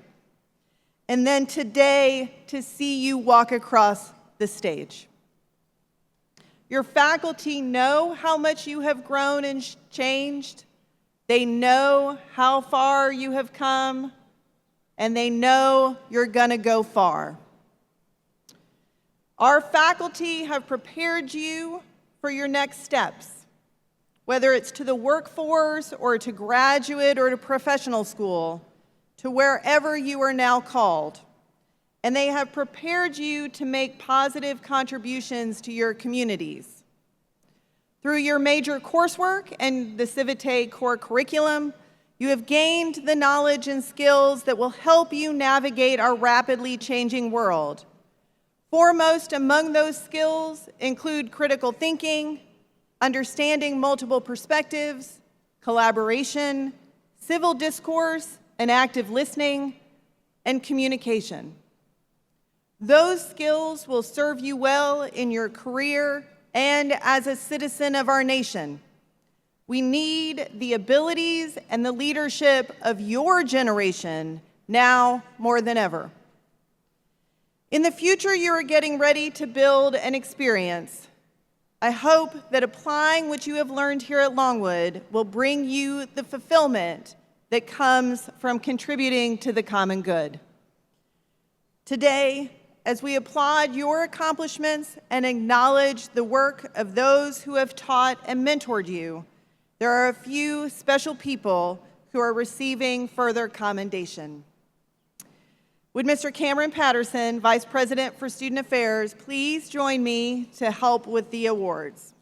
and then today to see you walk across the stage. Your faculty know how much you have grown and changed. They know how far you have come, and they know you're gonna go far. Our faculty have prepared you for your next steps, whether it's to the workforce or to graduate or to professional school, to wherever you are now called. And they have prepared you to make positive contributions to your communities. Through your major coursework and the Civite core curriculum, you have gained the knowledge and skills that will help you navigate our rapidly changing world. Foremost among those skills include critical thinking, understanding multiple perspectives, collaboration, civil discourse, and active listening, and communication. Those skills will serve you well in your career and as a citizen of our nation. We need the abilities and the leadership of your generation now more than ever. In the future, you are getting ready to build an experience. I hope that applying what you have learned here at Longwood will bring you the fulfillment that comes from contributing to the common good. Today, as we applaud your accomplishments and acknowledge the work of those who have taught and mentored you, there are a few special people who are receiving further commendation. Would Mr. Cameron Patterson, Vice President for Student Affairs, please join me to help with the awards?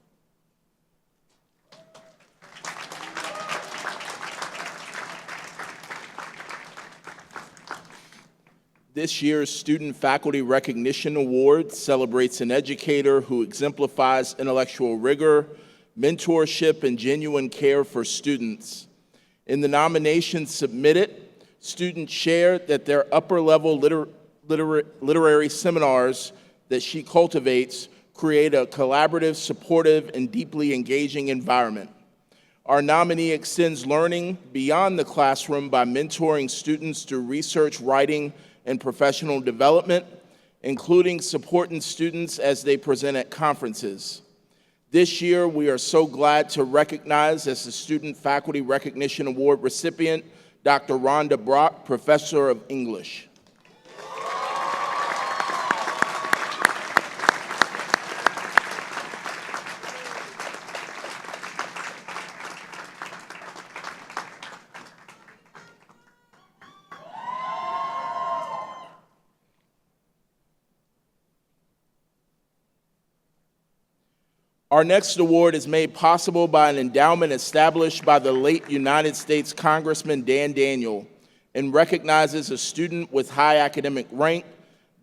This year's Student Faculty Recognition Award celebrates an educator who exemplifies intellectual rigor, mentorship, and genuine care for students. In the nominations submitted, students shared that their upper-level literary seminars that she cultivates create a collaborative, supportive, and deeply engaging environment. Our nominee extends learning beyond the classroom by mentoring students through research, writing, and professional development, including supporting students as they present at conferences. This year, we are so glad to recognize as the Student Faculty Recognition Award recipient, Dr. Rhonda Brock, Professor of English. Our next award is made possible by an endowment established by the late United States Congressman Dan Daniel and recognizes a student with high academic rank,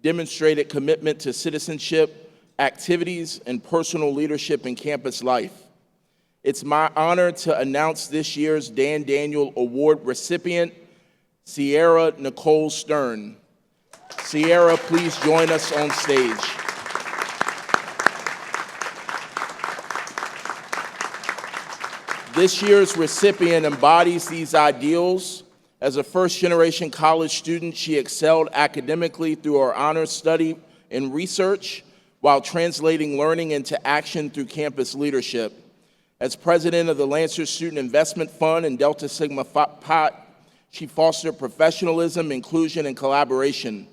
demonstrated commitment to citizenship, activities, and personal leadership in campus life. It's my honor to announce this year's Dan Daniel Award recipient, Sierra Nicole Stern. Sierra, please join us on stage. This year's recipient embodies these ideals. As a first-generation college student, she excelled academically through her honors study and research while translating learning into action through campus leadership. As president of the Lancer Student Investment Fund and Delta Sigma Pi, she fostered professionalism, inclusion, and collaboration.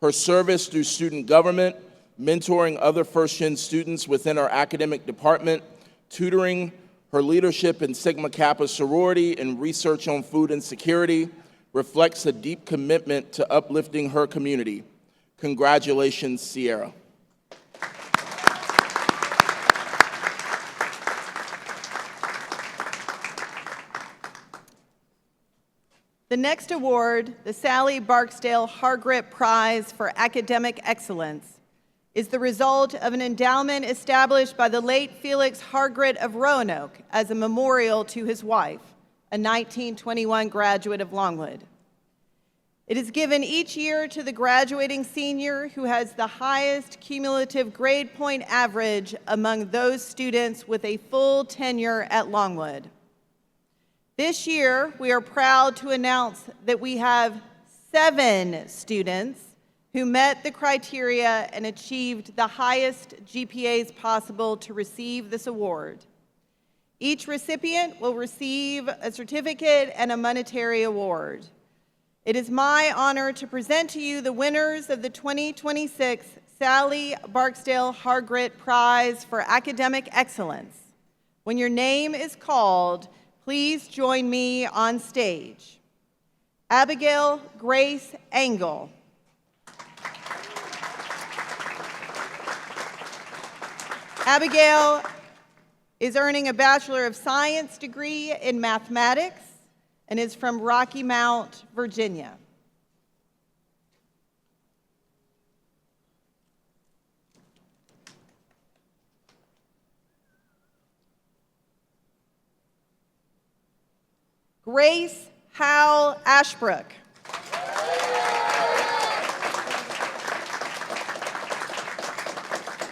Her service through student government, mentoring other first-gen students within our academic department, tutoring, her leadership in Sigma Kappa sorority and research on food insecurity reflects a deep commitment to uplifting her community. Congratulations, Sierra. The next award, the Sally Barksdale Hargrip Prize for Academic Excellence, is the result of an endowment established by the late Felix Hargrit of Roanoke as a memorial to his wife, a 1921 graduate of Longwood. It is given each year to the graduating senior who has the highest cumulative grade point average among those students with a full tenure at Longwood. This year, we are proud to announce that we have 7 students who met the criteria and achieved the highest GPAs possible to receive this award. Each recipient will receive a certificate and a monetary award. It is my honor to present to you the winners of the 2026 Sally Barksdale Hargrit Prize for Academic Excellence. When your name is called, please join me on stage. Abigail Grace Engel. Abigail is earning a Bachelor of Science degree in mathematics and is from Rocky Mount, Virginia. Grace Howell Ashbrook.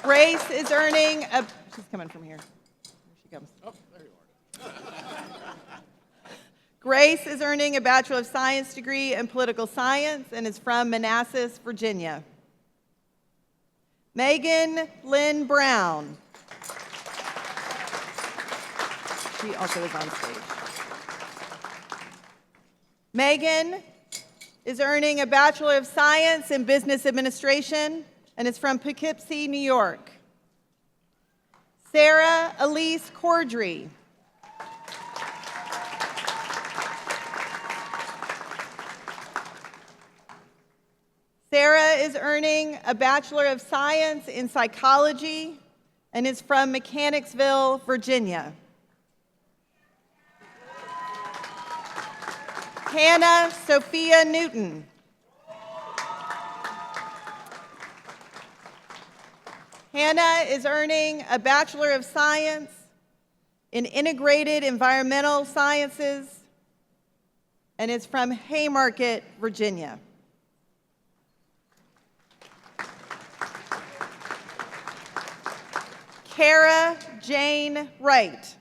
Grace is earning a, she's coming from here. Here she comes. Oh, there you are. Grace is earning a Bachelor of Science degree in political science and is from Manassas, Virginia. Megan Lynn Brown. She also is on stage. Megan is earning a Bachelor of Science in Business Administration and is from Poughkeepsie, New York. Sarah Elise Cordry. Sarah is earning a Bachelor of Science in Psychology and is from Mechanicsville, Virginia. Hannah Sophia Newton. Hannah is earning a Bachelor of Science in Integrated Environmental Sciences and is from Haymarket, Virginia. Kara Jane Wright.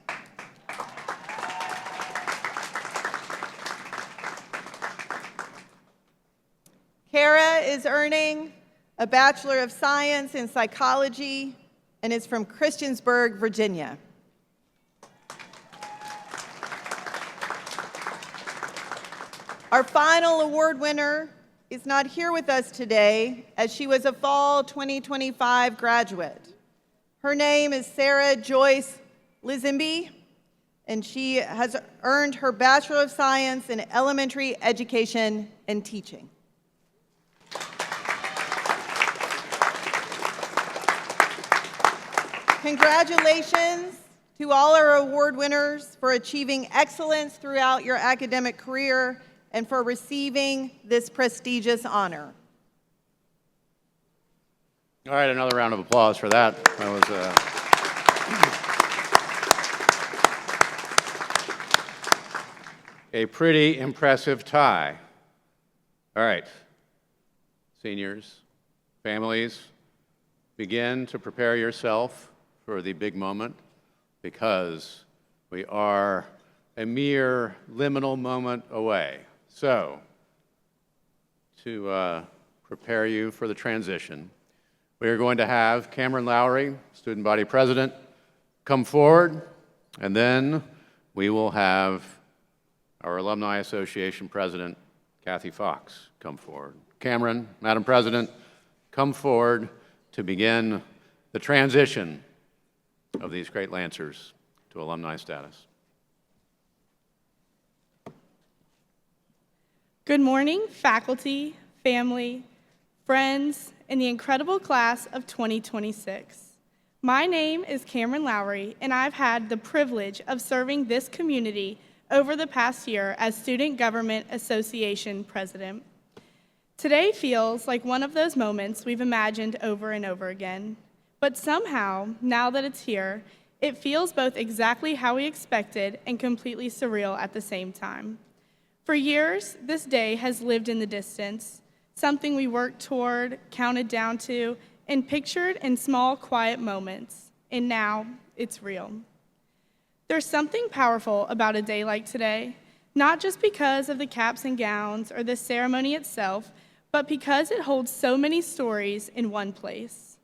Kara is earning a Bachelor of Science in Psychology and is from Christiansburg, Virginia. Our final award winner is not here with us today as she was a fall 2025 graduate. Her name is Sarah Joyce Lizimby, and she has earned her Bachelor of Science in Elementary Education and Teaching. Congratulations to all our award winners for achieving excellence throughout your academic career and for receiving this prestigious honor. All right, another round of applause for that. That was a pretty impressive tie. All right, seniors, families, begin to prepare yourself for the big moment, because we are a mere liminal moment away. So, to prepare you for the transition, we are going to have Cameron Lowry, student body president, come forward, and then we will have our Alumni Association president, Kathy Fox, come forward. Cameron, Madam President, come forward to begin the transition of these great Lancers to alumni status. Good morning, faculty, family, friends, and the incredible class of 2026. My name is Cameron Lowry, and I've had the privilege of serving this community over the past year as Student Government Association President. Today feels like one of those moments we've imagined over and over again. But somehow, now that it's here, it feels both exactly how we expected and completely surreal at the same time. For years, this day has lived in the distance, something we worked toward, counted down to, and pictured in small, quiet moments. And now, it's real. There's something powerful about a day like today, not just because of the caps and gowns or the ceremony itself, but because it holds so many stories in one place.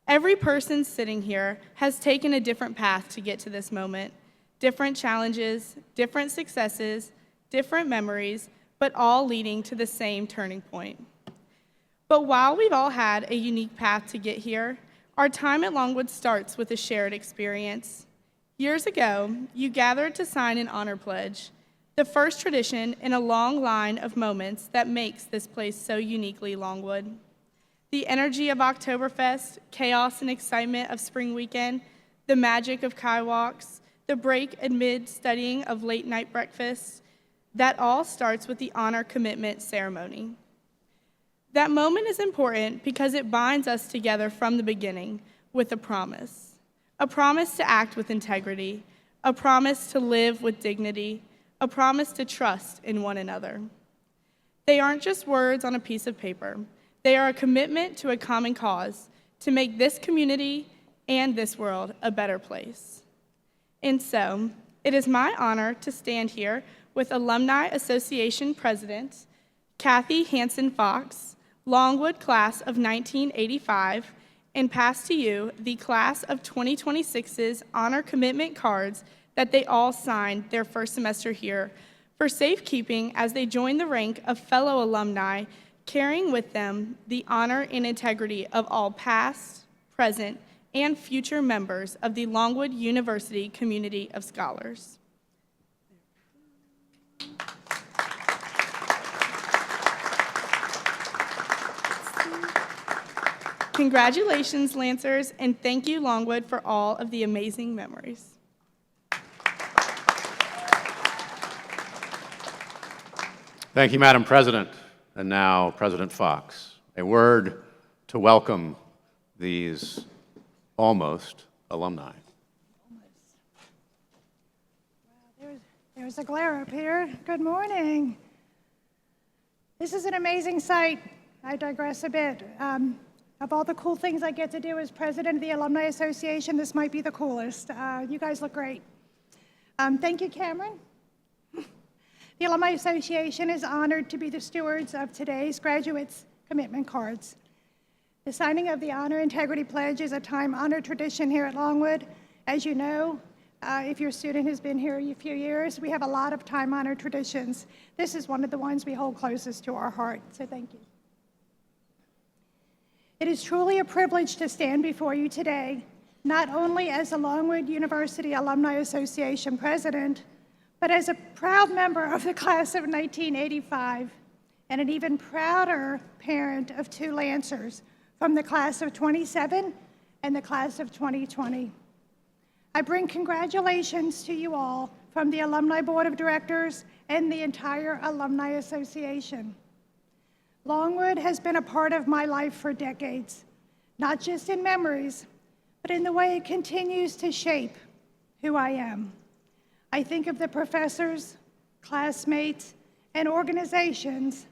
Every person sitting here has taken a different path to get to this moment, different challenges, different successes, different memories, but all leading to the same turning point. But while we've all had a unique path to get here, our time at Longwood starts with a shared experience. Years ago, you gathered to sign an honor pledge, the first tradition in a long line of moments that makes this place so uniquely Longwood. The energy of Oktoberfest, chaos and excitement of spring weekend, the magic of Kai walks, the break amid studying of late night breakfasts, that all starts with the honor commitment ceremony. That moment is important because it binds us together from the beginning with a promise to act with integrity, a promise to live with dignity, a promise to trust in one another. They aren't just words on a piece of paper. They are a commitment to a common cause, to make this community and this world a better place. And so, it is my honor to stand here with Alumni Association President Kathy Hansen Fox, Longwood Class of 1985, and pass to you the Class of 2026's honor commitment cards that they all signed their first semester here for safekeeping as they join the rank of fellow alumni, carrying with them the honor and integrity of all past, present, and future members of the Longwood University community of scholars. Congratulations, Lancers, and thank you, Longwood, for all of the amazing memories. Thank you, Madam President. And now, President Fox, a word to welcome these almost alumni. There's a glare up here. Good morning. This is an amazing sight. I digress a bit. Of all the cool things I get to do as president of the Alumni Association, this might be the coolest. You guys look great. Thank you, Cameron. The Alumni Association is honored to be the stewards of today's graduates' commitment cards. The signing of the Honor Integrity Pledge is a time-honored tradition here at Longwood. As you know, if your student has been here a few years, we have a lot of time-honored traditions. This is one of the ones we hold closest to our heart, so thank you. It is truly a privilege to stand before you today, not only as the Longwood University Alumni Association president, but as a proud member of the class of 1985 and an even prouder parent of two Lancers from the class of 27 and the class of 2020. I bring congratulations to you all from the Alumni Board of Directors and the entire Alumni Association. Longwood has been a part of my life for decades, not just in memories, but in the way it continues to shape who I am. I think of the professors, classmates, and organizations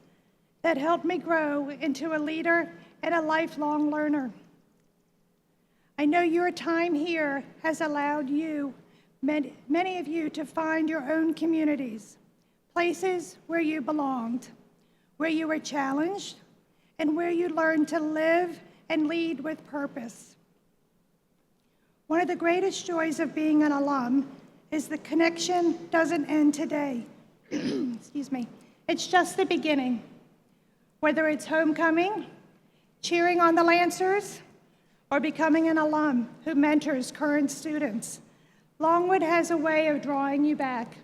that helped me grow into a leader and a lifelong learner. I know your time here has allowed you, many of you, to find your own communities, places where you belonged, where you were challenged, and where you learned to live and lead with purpose. One of the greatest joys of being an alum is the connection doesn't end today. Excuse me. It's just the beginning. Whether it's homecoming, cheering on the Lancers, or becoming an alum who mentors current students, Longwood has a way of drawing you back.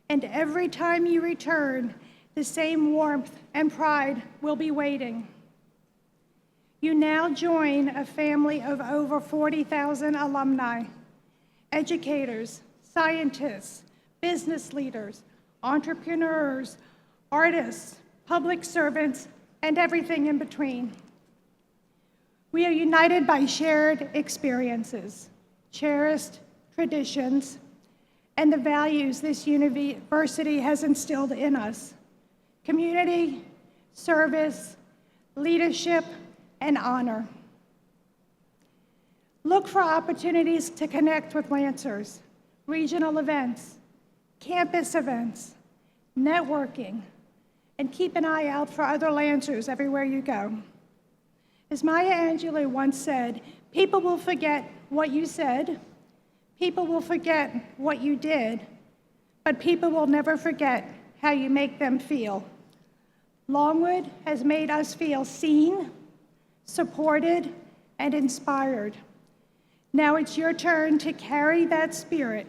And every time you return, the same warmth and pride will be waiting. You now join a family of over 40,000 alumni, educators, scientists, business leaders, entrepreneurs, artists, public servants, and everything in between. We are united by shared experiences, cherished traditions, and the values this university has instilled in us: community, service, leadership, and honor. Look for opportunities to connect with Lancers, regional events, campus events, networking, and keep an eye out for other Lancers everywhere you go. As Maya Angelou once said, people will forget what you said, people will forget what you did, but people will never forget how you make them feel. Longwood has made us feel seen, supported, and inspired. Now it's your turn to carry that spirit,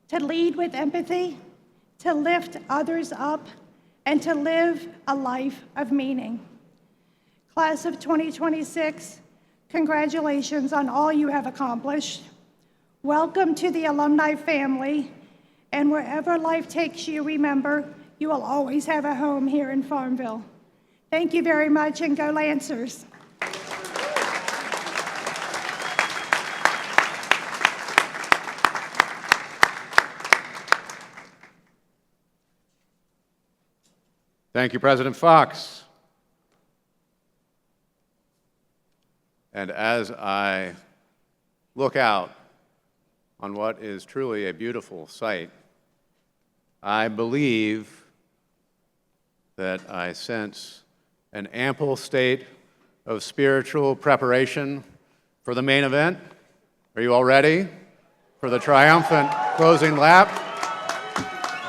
to lead with empathy, to lift others up, and to live a life of meaning. Class of 2026, congratulations on all you have accomplished. Welcome to the alumni family, and wherever life takes you, remember, you will always have a home here in Farmville. Thank you very much, and go Lancers. Thank you, President Fox. And as I look out on what is truly a beautiful sight, I believe that I sense an ample state of spiritual preparation for the main event. Are you all ready for the triumphant closing lap?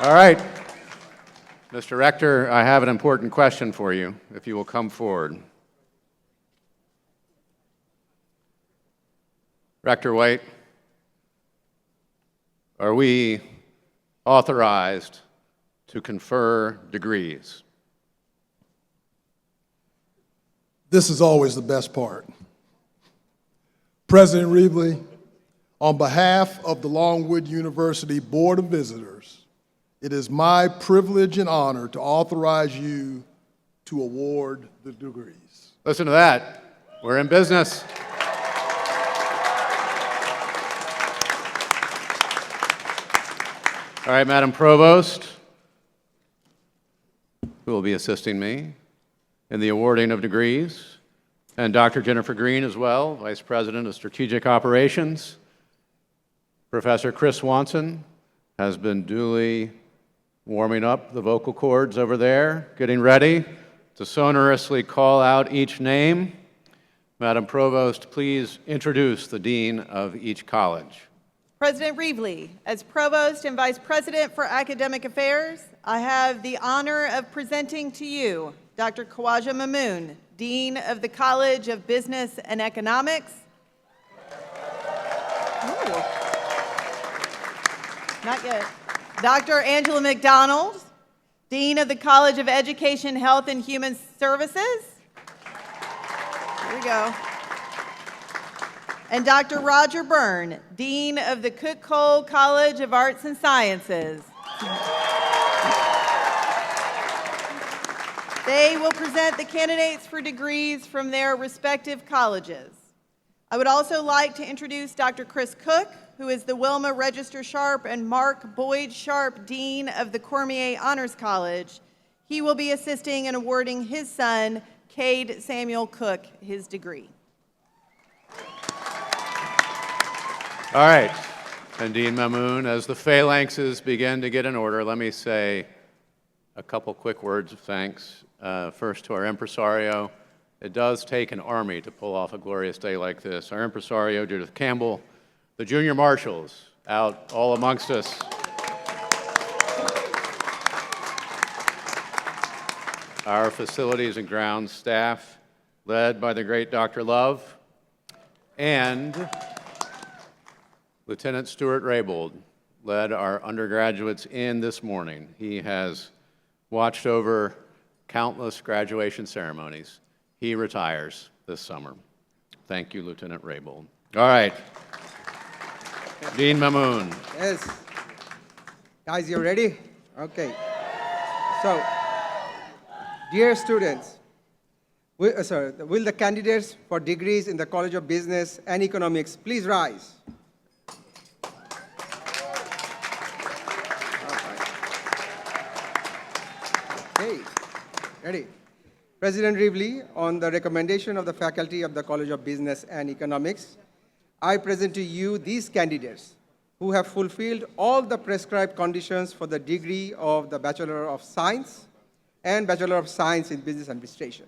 All right. Mr. Rector, I have an important question for you, if you will come forward. Rector White, are we authorized to confer degrees? This is always the best part. President Reevely, on behalf of the Longwood University Board of Visitors, it is my privilege and honor to authorize you to award the degrees. Listen to that. We're in business. All right, Madam Provost, who will be assisting me in the awarding of degrees, and Dr. Jennifer Green as well, Vice President of Strategic Operations. Professor Chris Swanson has been duly warming up the vocal cords over there, getting ready to sonorously call out each name. Madam Provost, please introduce the Dean of each college. President Reevely, as Provost and Vice President for Academic Affairs, I have the honor of presenting to you Dr. Khawaja Mamoon, Dean of the College of Business and Economics. Ooh. Not yet. Dr. Angela McDonald, Dean of the College of Education, Health, and Human Services. Here we go. And Dr. Roger Byrne, Dean of the Cook-Cole College of Arts and Sciences. They will present the candidates for degrees from their respective colleges. I would also like to introduce Dr. Chris Cook, who is the Wilma Register Sharp, and Mark Boyd Sharp, Dean of the Cormier Honors College. He will be assisting in awarding his son, Cade Samuel Cook, his degree. All right, and Dean Mamoon, as the phalanxes begin to get in order, let me say a couple quick words of thanks. First to our impresario. It does take an army to pull off a glorious day like this. Our impresario, Judith Campbell, the junior marshals out all amongst us. Our facilities and grounds staff, led by the great Dr. Love, and Lieutenant Stuart Raybould led our undergraduates in this morning. He has watched over countless graduation ceremonies. He retires this summer. Thank you, Lieutenant Raybould. All right. Dean Mamoon. Yes. Guys, you ready? Okay. So, dear students, will the candidates for degrees in the College of Business and Economics please rise? Okay. Ready? President Rivley, on the recommendation of the faculty of the College of Business and Economics, I present to you these candidates who have fulfilled all the prescribed conditions for the degree of the Bachelor of Science and Bachelor of Science in Business Administration.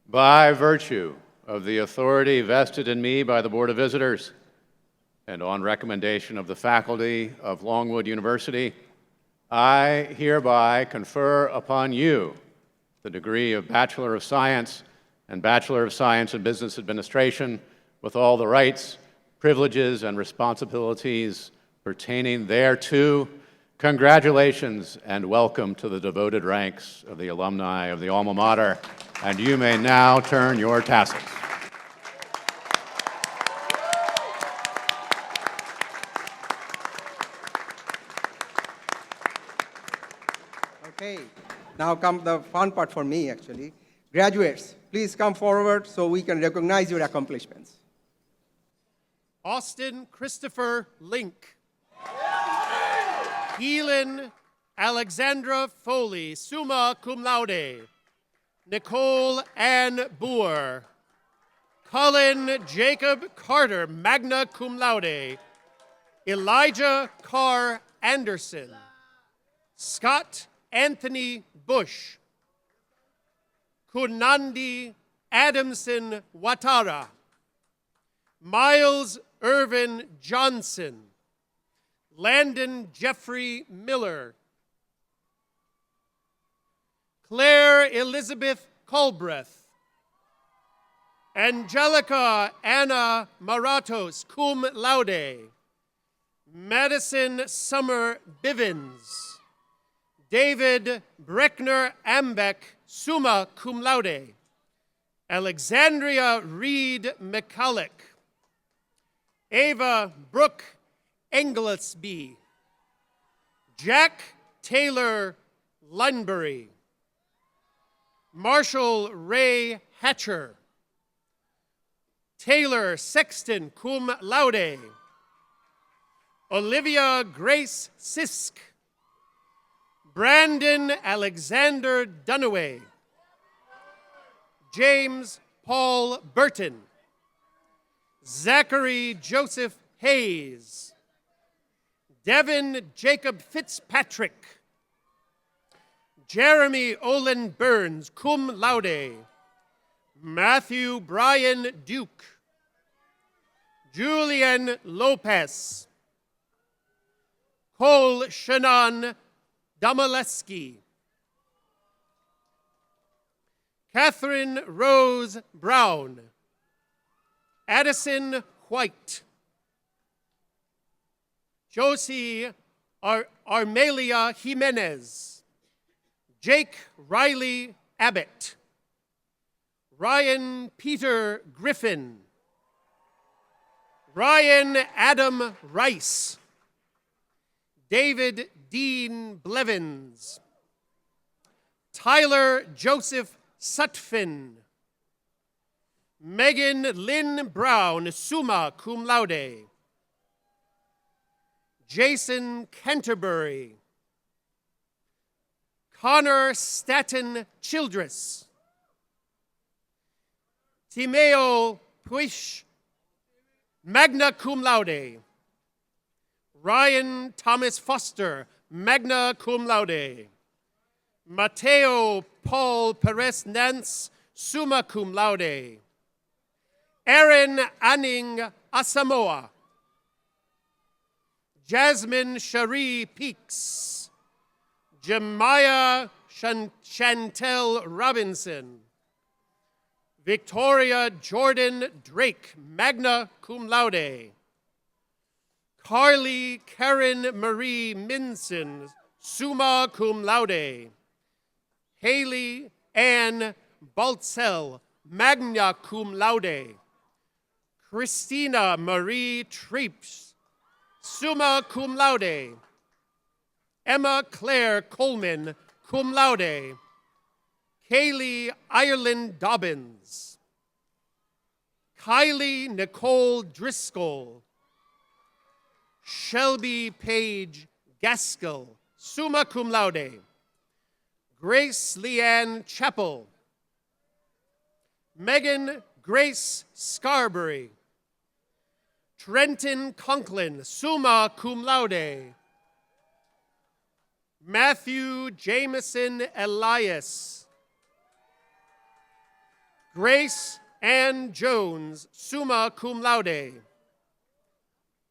By virtue of the authority vested in me by the Board of Visitors and on recommendation of the faculty of Longwood University, I hereby confer upon you the degree of Bachelor of Science and Bachelor of Science in Business Administration with all the rights, privileges, and responsibilities pertaining thereto. Congratulations and welcome to the devoted ranks of the alumni of the alma mater, and you may now turn your tassels. Okay, now come the fun part for me, actually. Graduates, please come forward so we can recognize your accomplishments. Austin Christopher Link. Keelan Alexandra Foley, summa cum laude. Nicole Ann Boer. Cullen Jacob Carter, magna cum laude. Elijah Carr Anderson. Scott Anthony Bush. Kunandi Adamson Watara. Miles Irvin Johnson. Landon Jeffrey Miller. Claire Elizabeth Culbreth. Angelica Anna Maratos, cum laude. Madison Summer Bivens. David Breckner Ambeck, summa cum laude. Alexandria Reed McCulloch. Ava Brooke Englesby. Jack Taylor Lunbury. Marshall Ray Hatcher. Taylor Sexton, cum laude. Olivia Grace Sisk. Brandon Alexander Dunaway. James Paul Burton. Zachary Joseph Hayes. Devin Jacob Fitzpatrick. Jeremy Olin Burns, cum laude. Matthew Brian Duke. Julian Lopez. Cole Shannon Domaleski. Catherine Rose Brown. Addison White. Josie Armelia Jimenez. Jake Riley Abbott. Ryan Peter Griffin. Ryan Adam Rice. David Dean Blevins. Tyler Joseph Sutphin. Megan Lynn Brown, summa cum laude. Jason Canterbury, Connor Staten Childress, Timeo Puish, magna cum laude, Ryan Thomas Foster, magna cum laude, Mateo Paul Perez Nance, summa cum laude, Aaron Anning Asamoah, Jasmine Cherie Peaks, Jemiah Chantel Robinson, Victoria Jordan Drake, magna cum laude, Carly Karen Marie Minson, summa cum laude, Haley Ann Baltzell, magna cum laude, Christina Marie Treeps, summa cum laude, Emma Claire Coleman, cum laude, Kaylee Ireland Dobbins, Kylie Nicole Driscoll, Shelby Page Gaskell, summa cum laude, Grace Leanne Chappell, Megan Grace Scarberry, Trenton Conklin, summa cum laude, Matthew Jameson Elias, Grace Ann Jones, summa cum laude,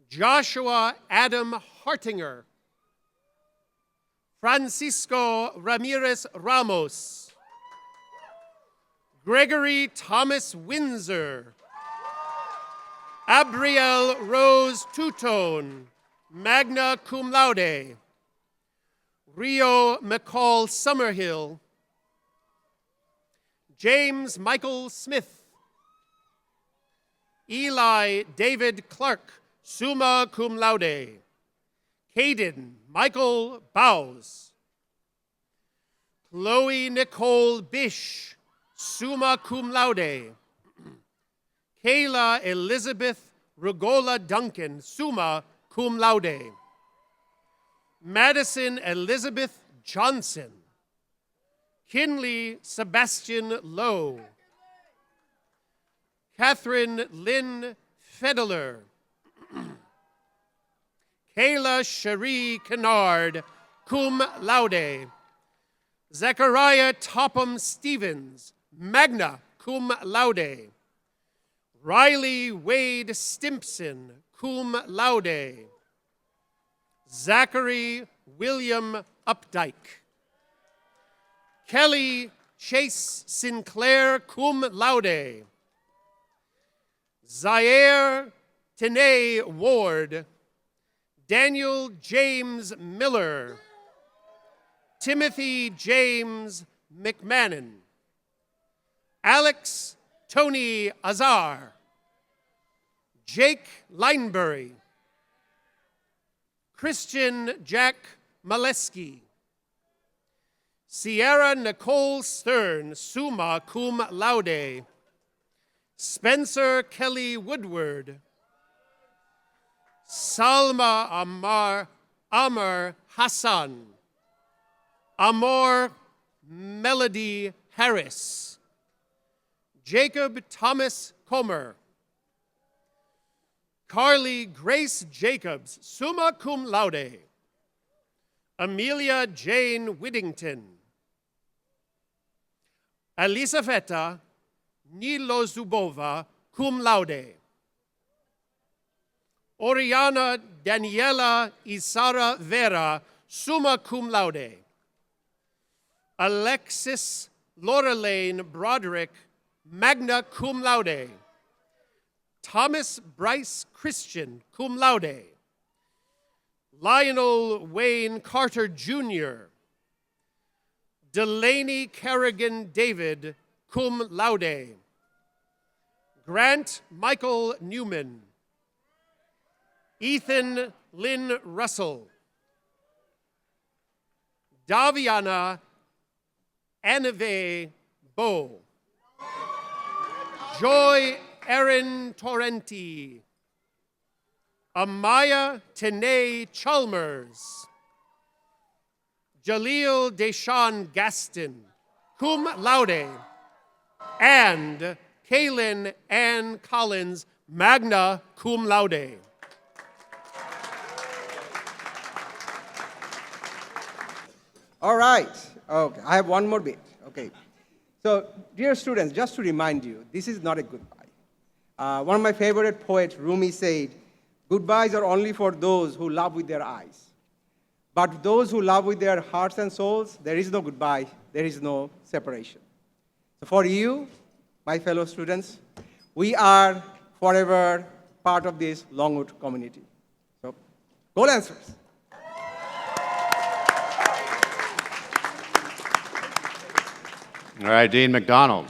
Joshua Adam Hartinger, Francisco Ramirez Ramos, Gregory Thomas Windsor, Abrielle Rose Tutone, magna cum laude, Rio McCall Summerhill, James Michael Smith, Eli David Clark, summa cum laude, Caden Michael Bowes, Chloe Nicole Bish, summa cum laude, Kayla Elizabeth Rugola Duncan, summa cum laude, Madison Elizabeth Johnson, Kinley Sebastian Lowe, Catherine Lynn Federler, Kayla Cherie Kennard, cum laude, Zechariah Topham Stevens, magna cum laude, Riley Wade Stimpson, cum laude, Zachary William Updike, Kelly Chase Sinclair, cum laude, Zaire Tene Ward, Daniel James Miller, Timothy James McMahon, Alex Tony Azar, Jake Linebury, Christian Jack Maleski, Sierra Nicole Stern, summa cum laude, Spencer Kelly Woodward, Salma Amar Hassan, Amor Melody Harris, Jacob Thomas Comer, Carly Grace Jacobs, summa cum laude, Amelia Jane Whittington, Elisaveta Nilozubova, cum laude, Oriana Daniela Isara Vera, summa cum laude, Alexis Lorelaine Broderick, magna cum laude, Thomas Bryce Christian, cum laude, Lionel Wayne Carter Jr., Delaney Kerrigan David, cum laude, Grant Michael Newman, Ethan Lynn Russell, Daviana Anave Bo, Joy Erin Torrenti, Amaya Tene Chalmers. Jaleel Deshawn Gaston, cum laude. And Kaylin Ann Collins, magna cum laude. All right. Okay, I have one more bit. Okay. So, dear students, just to remind you, this is not a goodbye. One of my favorite poets, Rumi, said, "Goodbyes are only for those who love with their eyes. But those who love with their hearts and souls, there is no goodbye, there is no separation." So for you, my fellow students, we are forever part of this Longwood community. So, go Lancers! All right, Dean McDonald.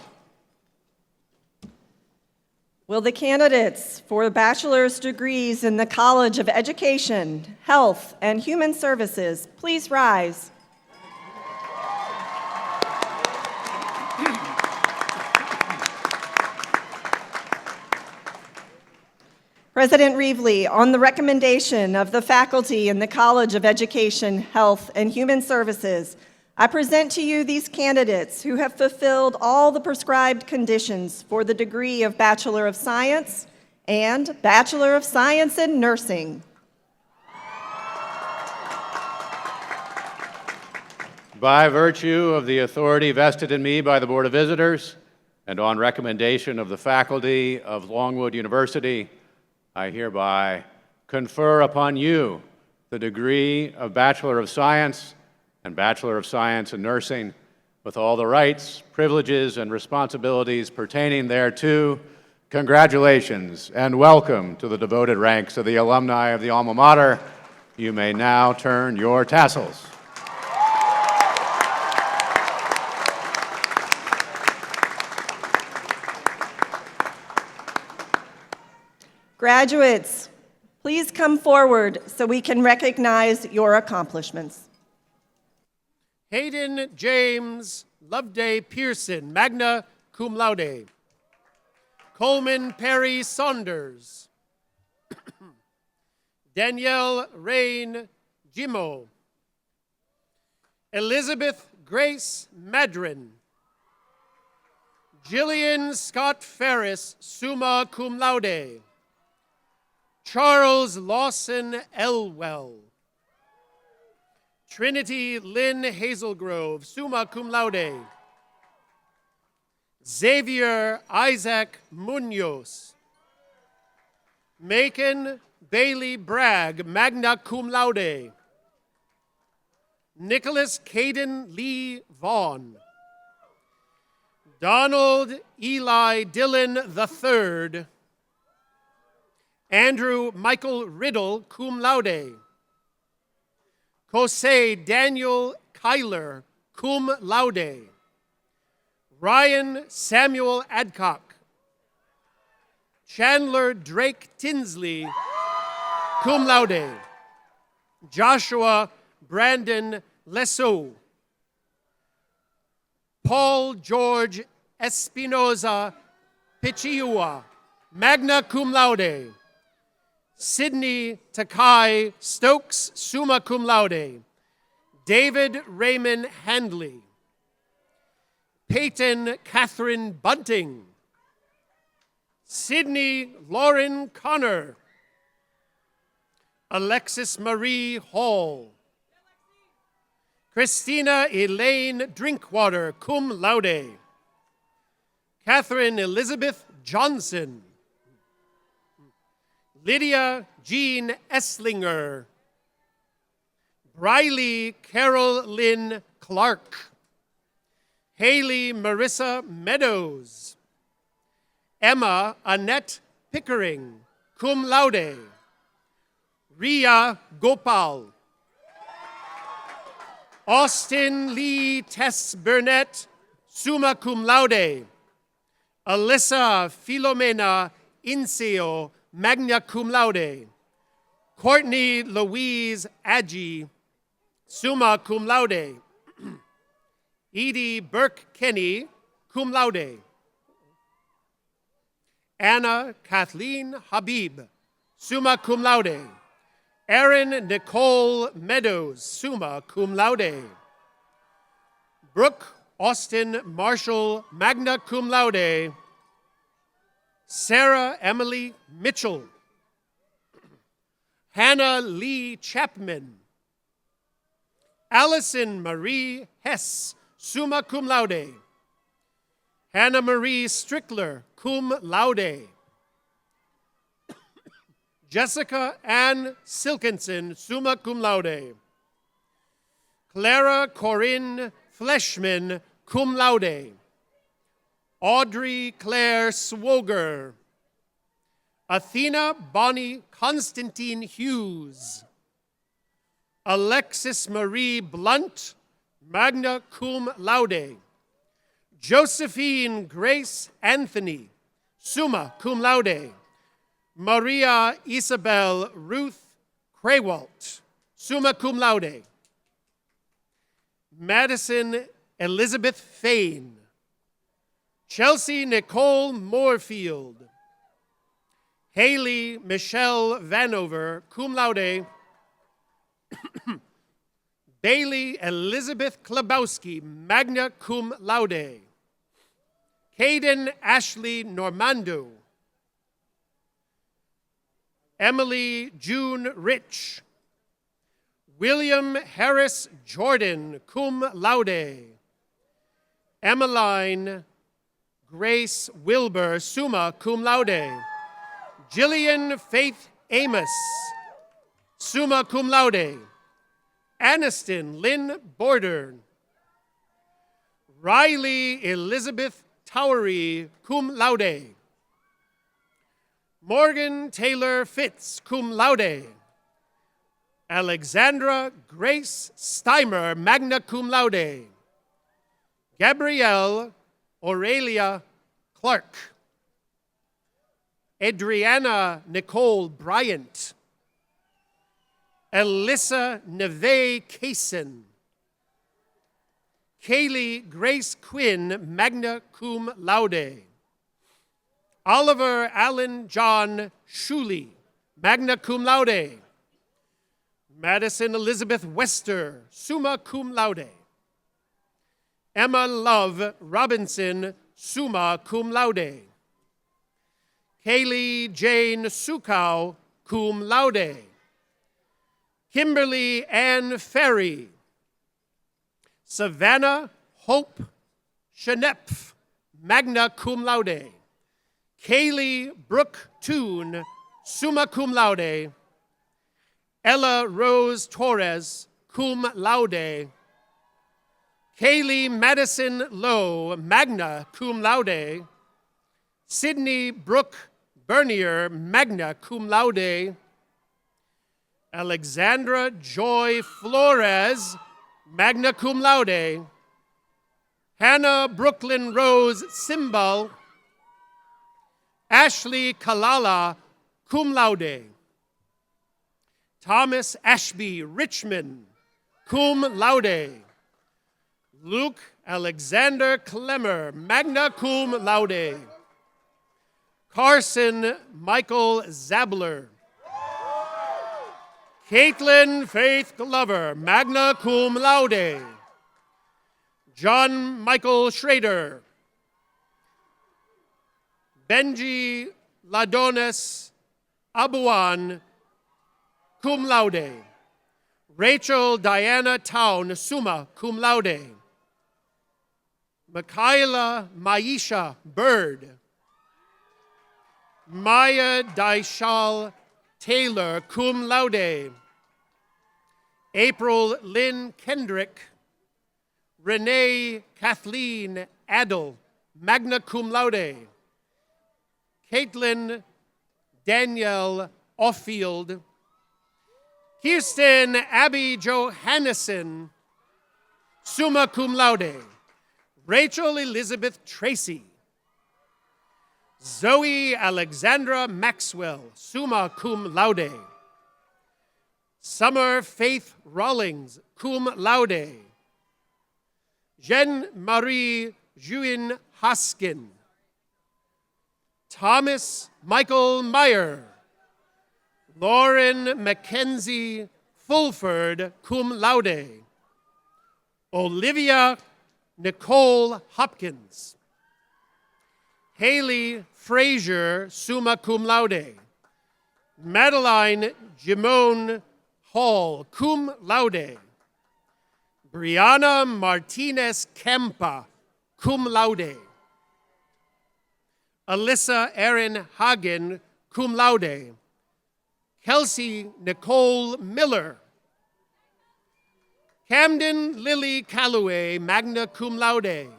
Will the candidates for bachelor's degrees in the College of Education, Health, and Human Services please rise? President Reevely, on the recommendation of the faculty in the College of Education, Health, and Human Services, I present to you these candidates who have fulfilled all the prescribed conditions for the degree of Bachelor of Science and Bachelor of Science in Nursing. By virtue of the authority vested in me by the Board of Visitors and on recommendation of the faculty of Longwood University, I hereby confer upon you the degree of Bachelor of Science and Bachelor of Science in Nursing, with all the rights, privileges, and responsibilities pertaining thereto. Congratulations and welcome to the devoted ranks of the alumni of the alma mater. You may now turn your tassels. Graduates, please come forward so we can recognize your accomplishments. Hayden James Loveday Pearson, magna cum laude. Coleman Perry Saunders. Danielle Rain Jimo. Elizabeth Grace Madrin. Jillian Scott Ferris, summa cum laude. Charles Lawson Elwell. Trinity Lynn Hazelgrove, summa cum laude. Xavier Isaac Munoz. Macon Bailey Bragg, magna cum laude. Nicholas Caden Lee Vaughn. Donald Eli Dillon III. Andrew Michael Riddle, cum laude. Jose Daniel Kyler, cum laude. Ryan Samuel Adcock. Chandler Drake Tinsley, cum laude. Joshua Brandon Lesso. Paul George Espinoza Pichiua, magna cum laude. Sidney Takai Stokes, summa cum laude. David Raymond Handley. Peyton Catherine Bunting. Sydney Lauren Connor. Alexis Marie Hall. Christina Elaine Drinkwater, cum laude. Catherine Elizabeth Johnson. Lydia Jean Esslinger. Briley Carol Lynn Clark. Haley Marissa Meadows. Emma Annette Pickering, cum laude. Ria Gopal. Austin Lee Tess Burnett, summa cum laude. Alyssa Filomena Inseo, magna cum laude. Courtney Louise Agee, summa cum laude. Edie Burke Kenny, cum laude. Anna Kathleen Habib, summa cum laude. Erin Nicole Meadows, summa cum laude. Brooke Austin Marshall, magna cum laude. Sarah Emily Mitchell. Hannah Lee Chapman. Allison Marie Hess, summa cum laude. Hannah Marie Strickler, cum laude. Jessica Ann Silkinson, summa cum laude. Clara Corinne Fleshman, cum laude. Audrey Claire Swoger. Athena Bonnie Constantine Hughes. Alexis Marie Blunt, magna cum laude. Josephine Grace Anthony, summa cum laude. Maria Isabel Ruth Craywalt, summa cum laude. Madison Elizabeth Fain. Chelsea Nicole Moorfield. Haley Michelle Vanover, cum laude. Bailey Elizabeth Klabowski, magna cum laude. Caden Ashley Normando. Emily June Rich. William Harris Jordan, cum laude. Emmeline Grace Wilbur, summa cum laude. Jillian Faith Amos, summa cum laude. Aniston Lynn Border. Riley Elizabeth Towery, cum laude. Morgan Taylor Fitz, cum laude. Alexandra Grace Steimer, magna cum laude. Gabrielle Aurelia Clark. Adriana Nicole Bryant. Alyssa Neve Kaysen. Kaylee Grace Quinn, magna cum laude. Oliver Allen John Shuley, magna cum laude. Madison Elizabeth Wester, summa cum laude. Emma Love Robinson, summa cum laude. Kaylee Jane Sukow, cum laude. Kimberly Ann Ferry. Savannah Hope Shenepf, magna cum laude. Kaylee Brooke Toon, summa cum laude. Ella Rose Torres, cum laude. Kaylee Madison Lowe, magna cum laude. Sydney Brooke Bernier, magna cum laude. Alexandra Joy Flores, magna cum laude. Hannah Brooklyn Rose Simbal. Ashley Kalala, cum laude. Thomas Ashby Richmond, cum laude. Luke Alexander Clemmer, magna cum laude. Carson Michael Zabler. Caitlin Faith Glover, magna cum laude. John Michael Schrader. Benji Ladonis Abuan, cum laude. Rachel Diana Town, summa cum laude. Michaela Maisha Bird. Maya Daishal Taylor, cum laude. April Lynn Kendrick. Renee Kathleen Adel, magna cum laude. Caitlin Danielle Offield. Kirsten Abby Johannesson, summa cum laude. Rachel Elizabeth Tracy. Zoe Alexandra Maxwell, summa cum laude. Summer Faith Rawlings, cum laude. Jean Marie Juin Hoskin. Thomas Michael Meyer. Lauren Mackenzie Fulford, cum laude. Olivia Nicole Hopkins. Haley Frazier, summa cum laude. Madeline Jimone Hall, cum laude. Brianna Martinez Kempa, cum laude. Alyssa Erin Hagen, cum laude. Kelsey Nicole Miller. Camden Lily Calloway, magna cum laude.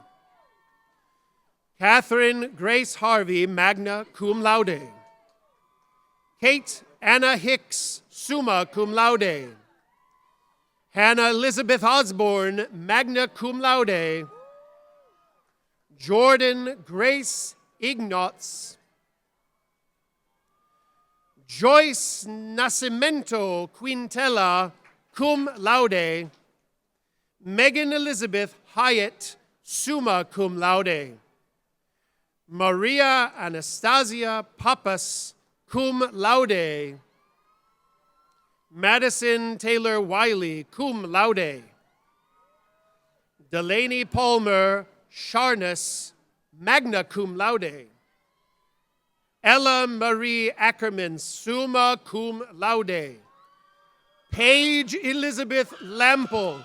Catherine Grace Harvey, magna cum laude. Kate Anna Hicks, summa cum laude. Hannah Elizabeth Osborne, magna cum laude. Jordan Grace Ignatz. Joyce Nascimento Quintella, cum laude. Megan Elizabeth Hyatt, summa cum laude. Maria Anastasia Pappas, cum laude. Madison Taylor Wiley, cum laude. Delaney Palmer Sharness, magna cum laude. Ella Marie Ackerman, summa cum laude. Paige Elizabeth Lampold,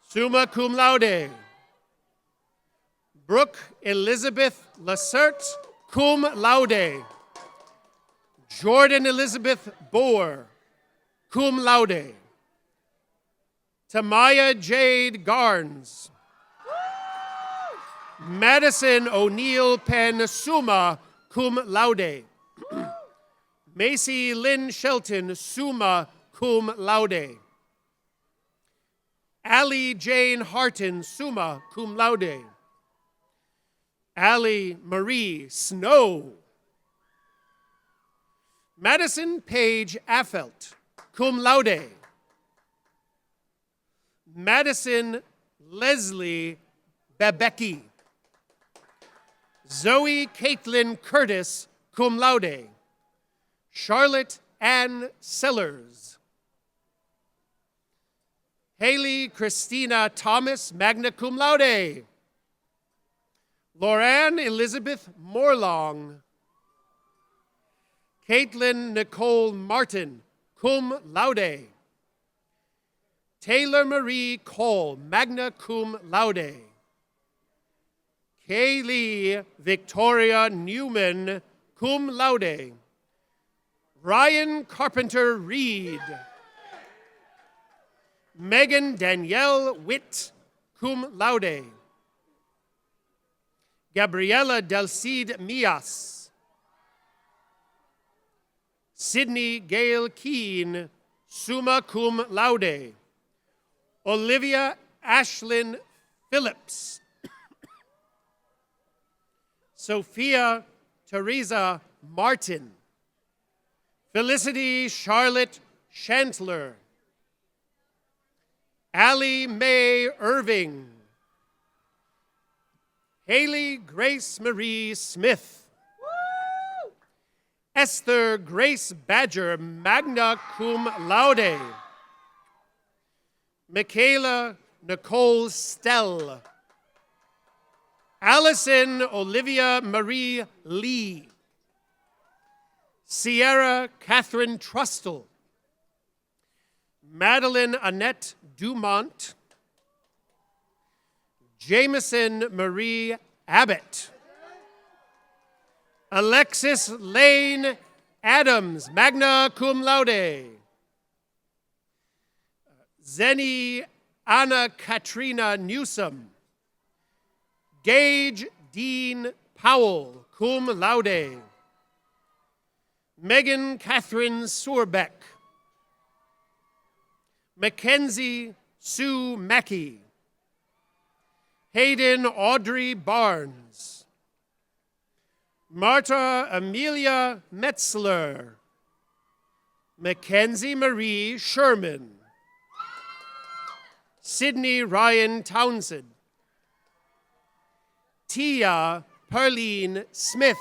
summa cum laude. Brooke Elizabeth Lacerte, cum laude. Jordan Elizabeth Boer, cum laude. Tamaya Jade Garnes. Madison O'Neill Penn, summa cum laude. Macy Lynn Shelton, summa cum laude. Allie Jane Harton, summa cum laude. Allie Marie Snow. Madison Page Affelt, cum laude. Madison Leslie Babecki. Zoe Caitlin Curtis, cum laude. Charlotte Ann Sellers. Haley Christina Thomas, magna cum laude. Lauren Elizabeth Morlong. Caitlin Nicole Martin, cum laude. Taylor Marie Cole, magna cum laude. Kaylee Victoria Newman, cum laude. Ryan Carpenter Reed. Megan Danielle Witt, cum laude. Gabriela Delcide Mias. Sydney Gale Keene, summa cum laude. Olivia Ashlyn Phillips. Sophia Teresa Martin. Felicity Charlotte Shantler. Allie Mae Irving. Haley Grace Marie Smith. Woo! Esther Grace Badger, magna cum laude. Michaela Nicole Stell. Allison Olivia Marie Lee. Sierra Catherine Trustle. Madeline Annette Dumont. Jameson Marie Abbott. Alexis Lane Adams, magna cum laude. Zenny Anna Katrina Newsom. Gage Dean Powell, cum laude. Megan Catherine Surbeck. Mackenzie Sue Mackey. Hayden Audrey Barnes. Marta Amelia Metzler. Mackenzie Marie Sherman. Sydney Ryan Townsend. Tia Perline Smith.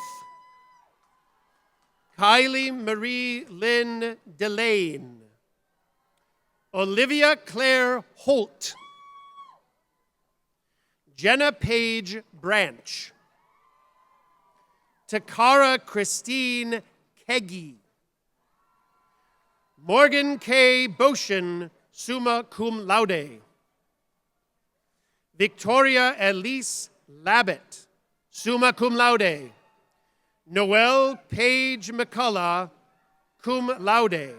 Kylie Marie Lynn Delane, Olivia Claire Holt, Jenna Page Branch, Takara Christine Keggy, Morgan K. Boshin, summa cum laude, Victoria Elise Labbett, summa cum laude, Noelle Page McCullough, cum laude,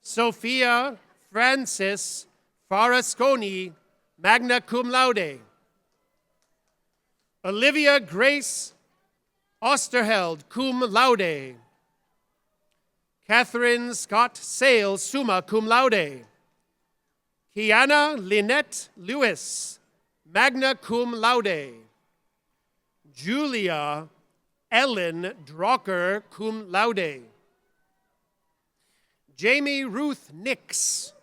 Sophia Francis Farasconi, magna cum laude, Olivia Grace Osterheld, cum laude, Catherine Scott Sales, summa cum laude, Kiana Lynette Lewis, magna cum laude, Julia Ellen Drucker, cum laude, Jamie Ruth Nix,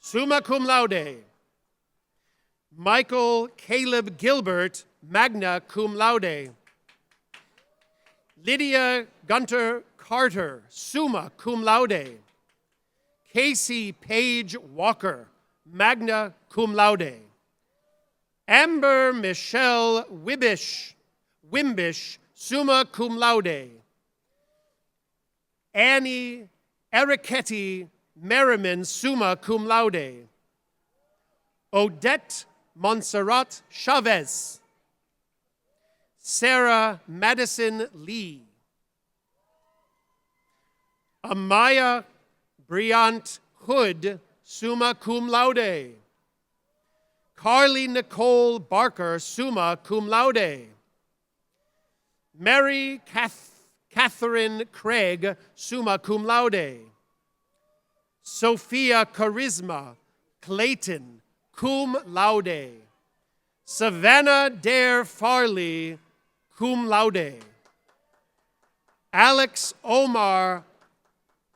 summa cum laude, Michael Caleb Gilbert, magna cum laude, Lydia Gunter Carter, summa cum laude, Casey Page Walker, magna cum laude, Amber Michelle Wimbish, summa cum laude, Annie Ericetti Merriman, summa cum laude, Odette Montserrat Chavez, Sarah Madison Lee, Amaya Briant Hood, summa cum laude, Carly Nicole Barker, summa cum laude, Mary Catherine Craig, summa cum laude, Sophia Charisma Clayton, cum laude, Savannah Dare Farley, cum laude, Alex Omar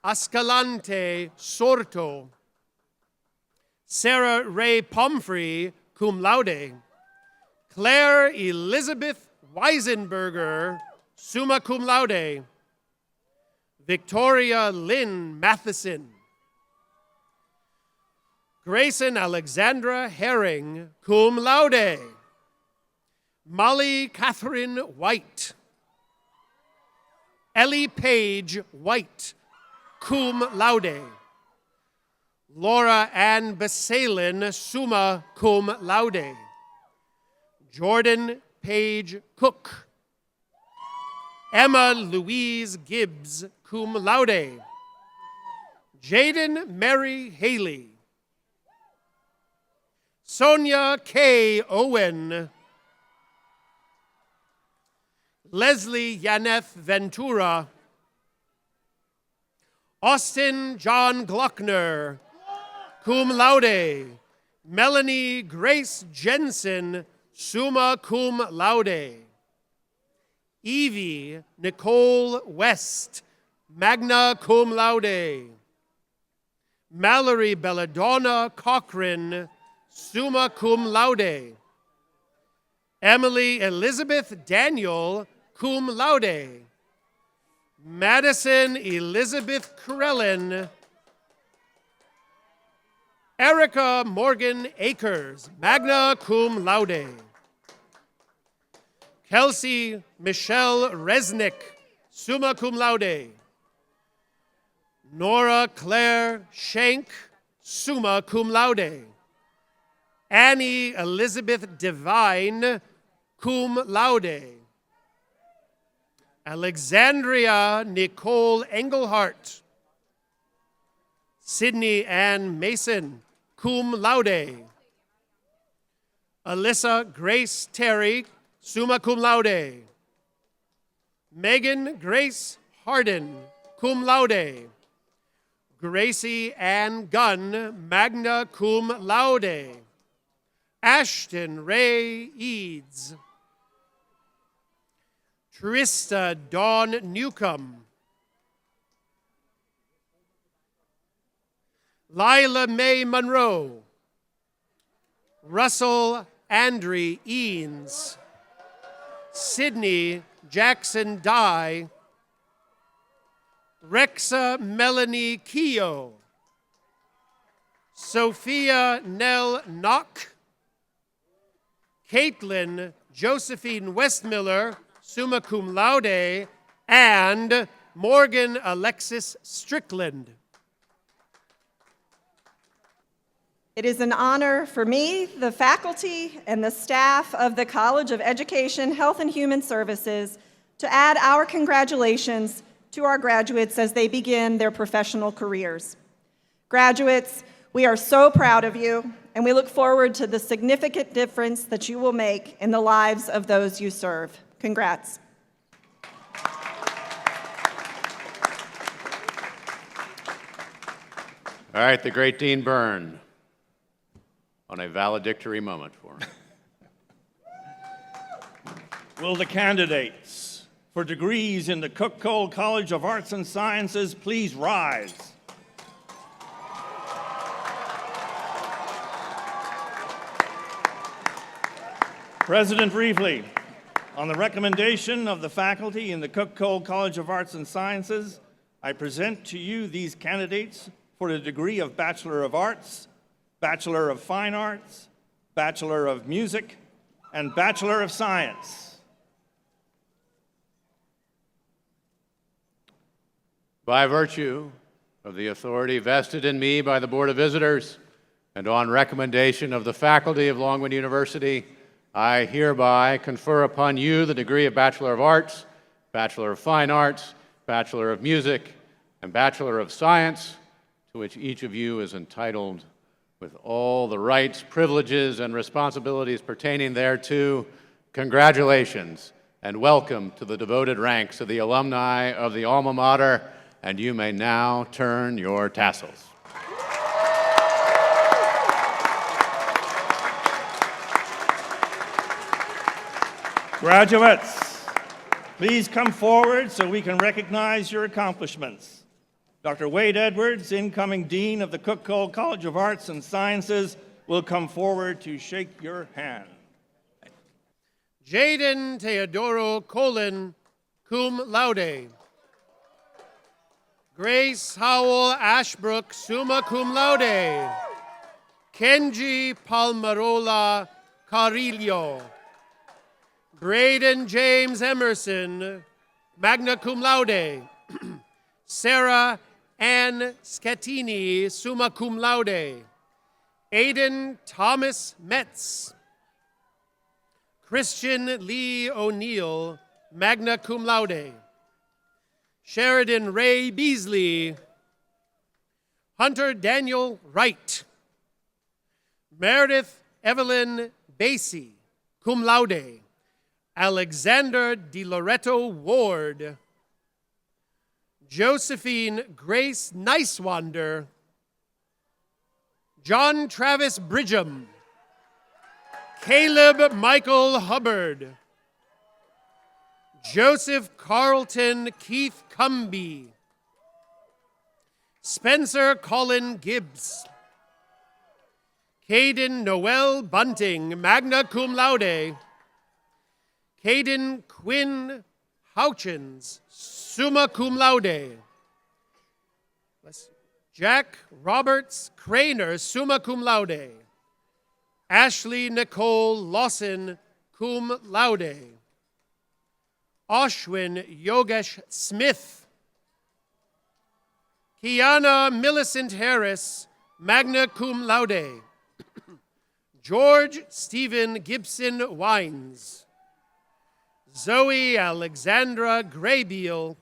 Ascalante Sorto, Sarah Ray Pomfrey, cum laude, Claire Elizabeth Weisenberger, summa cum laude, Victoria Lynn Matheson, Grayson Alexandra Herring, cum laude, Molly Catherine White, Ellie Page White, cum laude, Laura Ann Basalin, summa cum laude, Jordan Page Cook, Emma Louise Gibbs, cum laude, Jaden Mary Haley, Sonia K. Owen, Leslie Yaneth Ventura, Austin John Gluckner, cum laude, Melanie Grace Jensen, summa cum laude, Evie Nicole West, magna cum laude, Mallory Belladonna Cochran, summa cum laude, Emily Elizabeth Daniel, cum laude, Madison Elizabeth Corellin, Erica Morgan Akers, magna cum laude, Kelsey Michelle Resnick, summa cum laude, Nora Claire Shank, summa cum laude, Annie Elizabeth Devine, cum laude, Alexandria Nicole Engelhart, Sydney Ann Mason, cum laude, Alyssa Grace Terry, summa cum laude, Megan Grace Harden, cum laude, Gracie Ann Gunn, magna cum laude, Ashton Ray Eads, Trista Dawn Newcomb, Lila Mae Monroe, Russell Andre Eanes, Sydney Jackson Dye, Rexa Melanie Keogh, Sophia Nell Knock, Caitlin Josephine Westmiller, summa cum laude, and Morgan Alexis Strickland. It is an honor for me, the faculty, and the staff of the College of Education, Health, and Human Services to add our congratulations to our graduates as they begin their professional careers. Graduates, we are so proud of you, and we look forward to the significant difference that you will make in the lives of those you serve. Congrats. All right, the great Dean Byrne on a valedictory moment for him. Will the candidates for degrees in the Cook-Cole College of Arts and Sciences please rise? President Reevely, on the recommendation of the faculty in the Cook-Cole College of Arts and Sciences, I present to you these candidates for the degree of Bachelor of Arts, Bachelor of Fine Arts, Bachelor of Music, and Bachelor of Science. By virtue of the authority vested in me by the Board of Visitors and on recommendation of the faculty of Longwood University, I hereby confer upon you the degree of Bachelor of Arts, Bachelor of Fine Arts, Bachelor of Music, and Bachelor of Science, to which each of you is entitled with all the rights, privileges, and responsibilities pertaining thereto. Congratulations, and welcome to the devoted ranks of the alumni of the alma mater, and you may now turn your tassels. Graduates, please come forward so we can recognize your accomplishments. Dr. Wade Edwards, incoming Dean of the Cook-Cole College of Arts and Sciences, will come forward to shake your hand. Jaden Teodoro Colon, cum laude. Grace Howell Ashbrook, summa cum laude. Kenji Palmarola Carillo. Braden James Emerson, magna cum laude. Sarah Ann Schettini, summa cum laude. Aiden Thomas Metz. Christian Lee O'Neill, magna cum laude. Sheridan Ray Beasley. Hunter Daniel Wright. Meredith Evelyn Basie, cum laude. Alexander DiLoretto Ward. Josephine Grace Nicewander. John Travis Bridgham. Caleb Michael Hubbard. Joseph Carlton Keith Cumby. Spencer Colin Gibbs. Caden Noel Bunting, magna cum laude. Caden Quinn Houchins, summa cum laude. Jack Roberts Craner, summa cum laude. Ashley Nicole Lawson, cum laude. Ashwin Yogesh Smith. Kiana Millicent Harris, magna cum laude. George Stephen Gibson Wines. Zoe Alexandra Graybeal.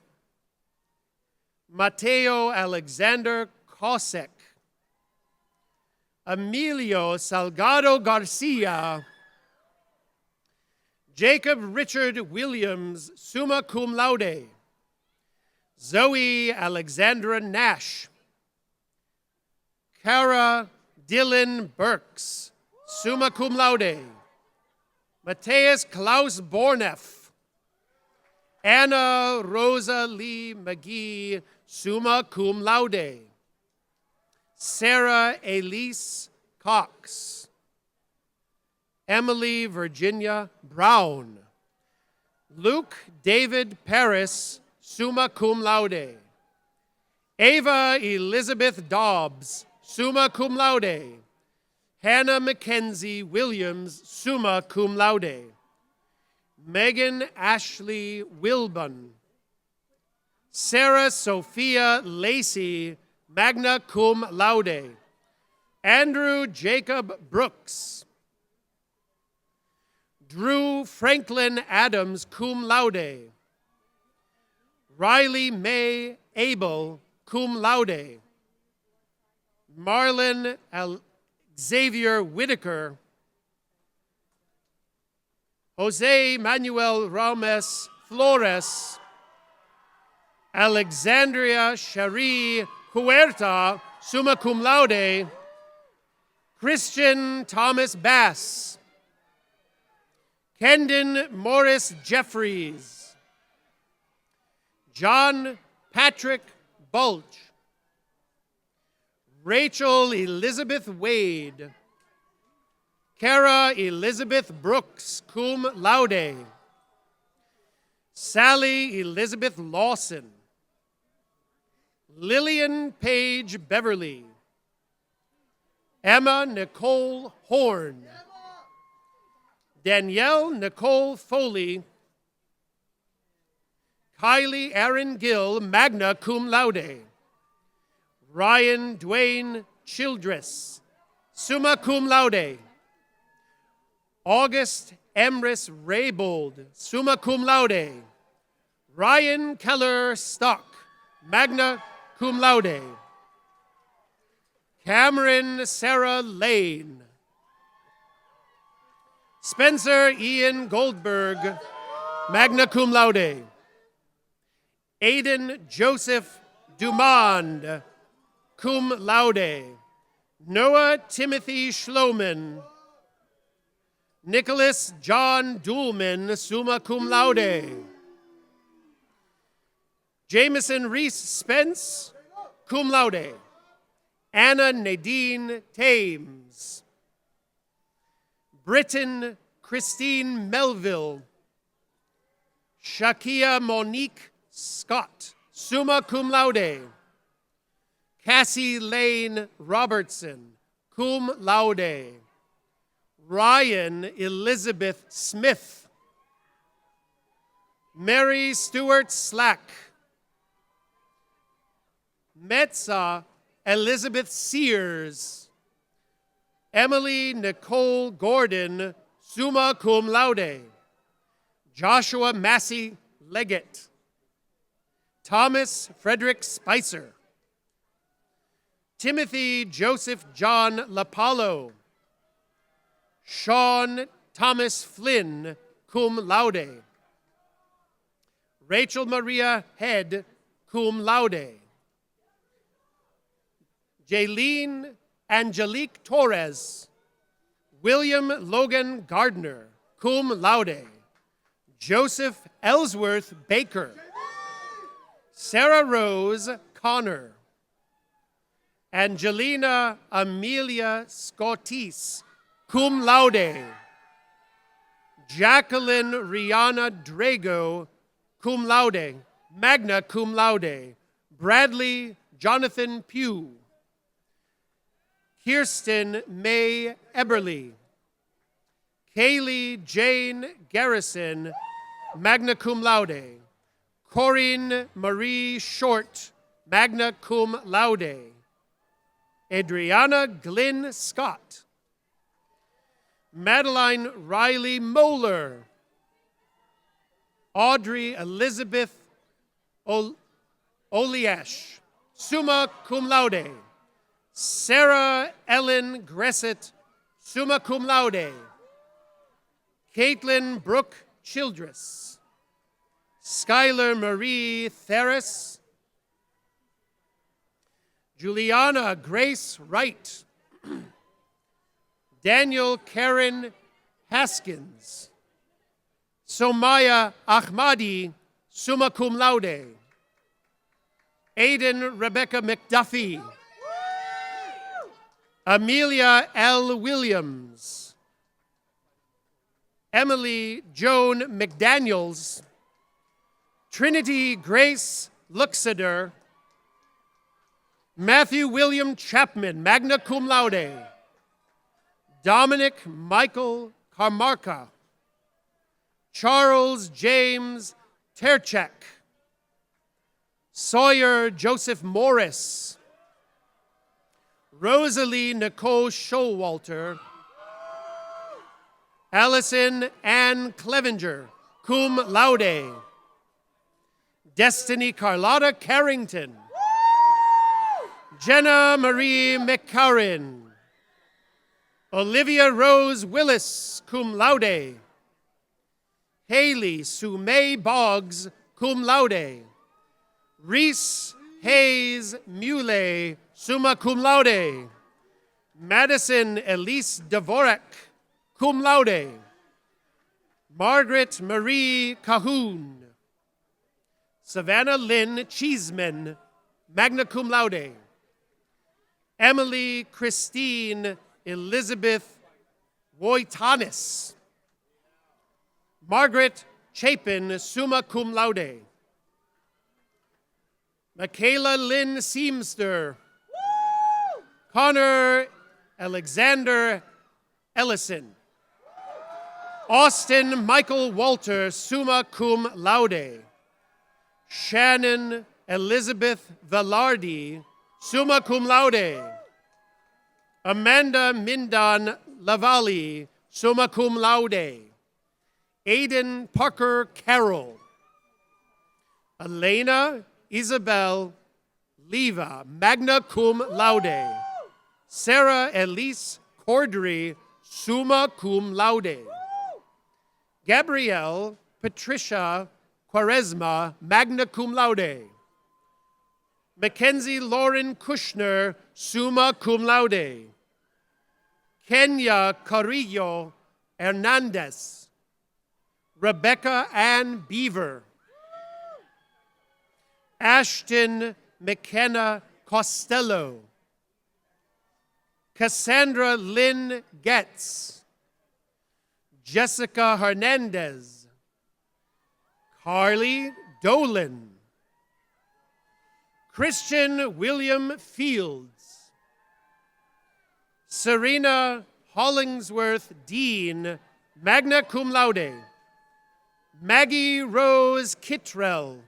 Mateo Alexander Kosek. Emilio Salgado Garcia. Jacob Richard Williams, summa cum laude. Zoe Alexandra Nash. Kara Dylan Burks, summa cum laude. Matthias Klaus Borneff. Anna Rosa Lee McGee, summa cum laude. Sarah Elise Cox. Emily Virginia Brown. Luke David Paris, summa cum laude. Ava Elizabeth Dobbs, summa cum laude. Hannah Mackenzie Williams, summa cum laude. Megan Ashley Wilbon. Sarah Sophia Lacey, magna cum laude. Andrew Jacob Brooks. Drew Franklin Adams, cum laude. Riley May Abel, cum laude. Marlon Xavier Whitaker. Jose Manuel Ramos Flores. Alexandria Cherie Huerta, summa cum laude. Christian Thomas Bass. Kendon Morris Jeffries. John Patrick Bulch. Rachel Elizabeth Wade. Kara Elizabeth Brooks, cum laude. Sally Elizabeth Lawson. Lillian Page Beverly. Emma Nicole Horn. Danielle Nicole Foley. Kylie Aaron Gill, magna cum laude. Ryan Dwayne Childress, summa cum laude. August Emrys Raybold, summa cum laude. Ryan Keller Stock, magna cum laude. Cameron Sarah Lane. Spencer Ian Goldberg, magna cum laude. Aiden Joseph Dumond, cum laude. Noah Timothy Schloman. Nicholas John Duhlman, summa cum laude. Jameson Reese Spence, cum laude. Anna Nadine Thames. Britton Christine Melville. Shakia Monique Scott, summa cum laude. Cassie Lane Robertson, cum laude. Ryan Elizabeth Smith. Mary Stewart Slack. Metza Elizabeth Sears. Emily Nicole Gordon, summa cum laude. Joshua Massey Leggett. Thomas Frederick Spicer. Timothy Joseph John Lapallo. Sean Thomas Flynn, cum laude. Rachel Maria Head, cum laude. Jaylene Angelique Torres. William Logan Gardner, cum laude. Joseph Ellsworth Baker. Sarah Rose Connor. Angelina Amelia Scottis, cum laude. Jacqueline Rihanna Drago, cum laude, magna cum laude. Bradley Jonathan Pugh. Kirsten May Eberly. Kaylee Jane Garrison, magna cum laude. Corinne Marie Short, magna cum laude. Adriana Glynn Scott. Madeline Riley Moeller. Audrey Elizabeth Oliesh, summa cum laude. Sarah Ellen Gressett, summa cum laude. Caitlin Brooke Childress. Skylar Marie Theris. Juliana Grace Wright. Daniel Karen Haskins. Somaya Ahmadi, summa cum laude. Aiden Rebecca McDuffie. Amelia L. Williams. Emily Joan McDaniels. Trinity Grace Luxader. Matthew William Chapman, magna cum laude. Dominic Michael Carmarca. Charles James Terchek. Sawyer Joseph Morris. Rosalie Nicole Showalter. Allison Ann Clevenger, cum laude. Destiny Carlotta Carrington. Jenna Marie McCarran. Olivia Rose Willis, cum laude. Haley Sumay Boggs, cum laude. Reese Hayes Muley, summa cum laude. Madison Elise Dvorak, cum laude. Margaret Marie Cahoon. Savannah Lynn Cheeseman, magna cum laude. Emily Christine Elizabeth Woitanis. Margaret Chapin, summa cum laude. Michaela Lynn Seamster. Connor Alexander Ellison. Austin Michael Walter, summa cum laude. Shannon Elizabeth Velarde, summa cum laude. Amanda Mindan Lavalli, summa cum laude. Aiden Parker Carroll. Elena Isabel Leva, magna cum laude. Sarah Elise Cordery, summa cum laude. Gabrielle Patricia Quaresma, magna cum laude. Mackenzie Lauren Kushner, summa cum laude. Kenya Carrillo Hernandez. Rebecca Ann Beaver. Ashton McKenna Costello. Cassandra Lynn Getz. Jessica Hernandez. Carly Dolan. Christian William Fields. Serena Hollingsworth Dean, magna cum laude. Maggie Rose Kittrell.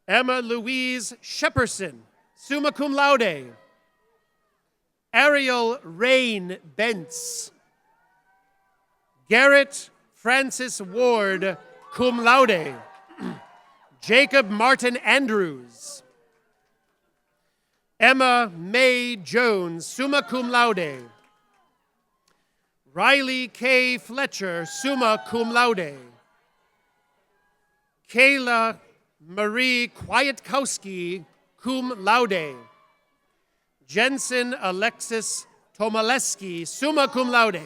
Emma Louise Shepperson, summa cum laude. Ariel Rain Bentz. Garrett Francis Ward, cum laude. Jacob Martin Andrews. Emma May Jones, summa cum laude. Riley K. Fletcher, summa cum laude. Kayla Marie Kwiatkowski, cum laude. Jensen Alexis Tomaleski, summa cum laude.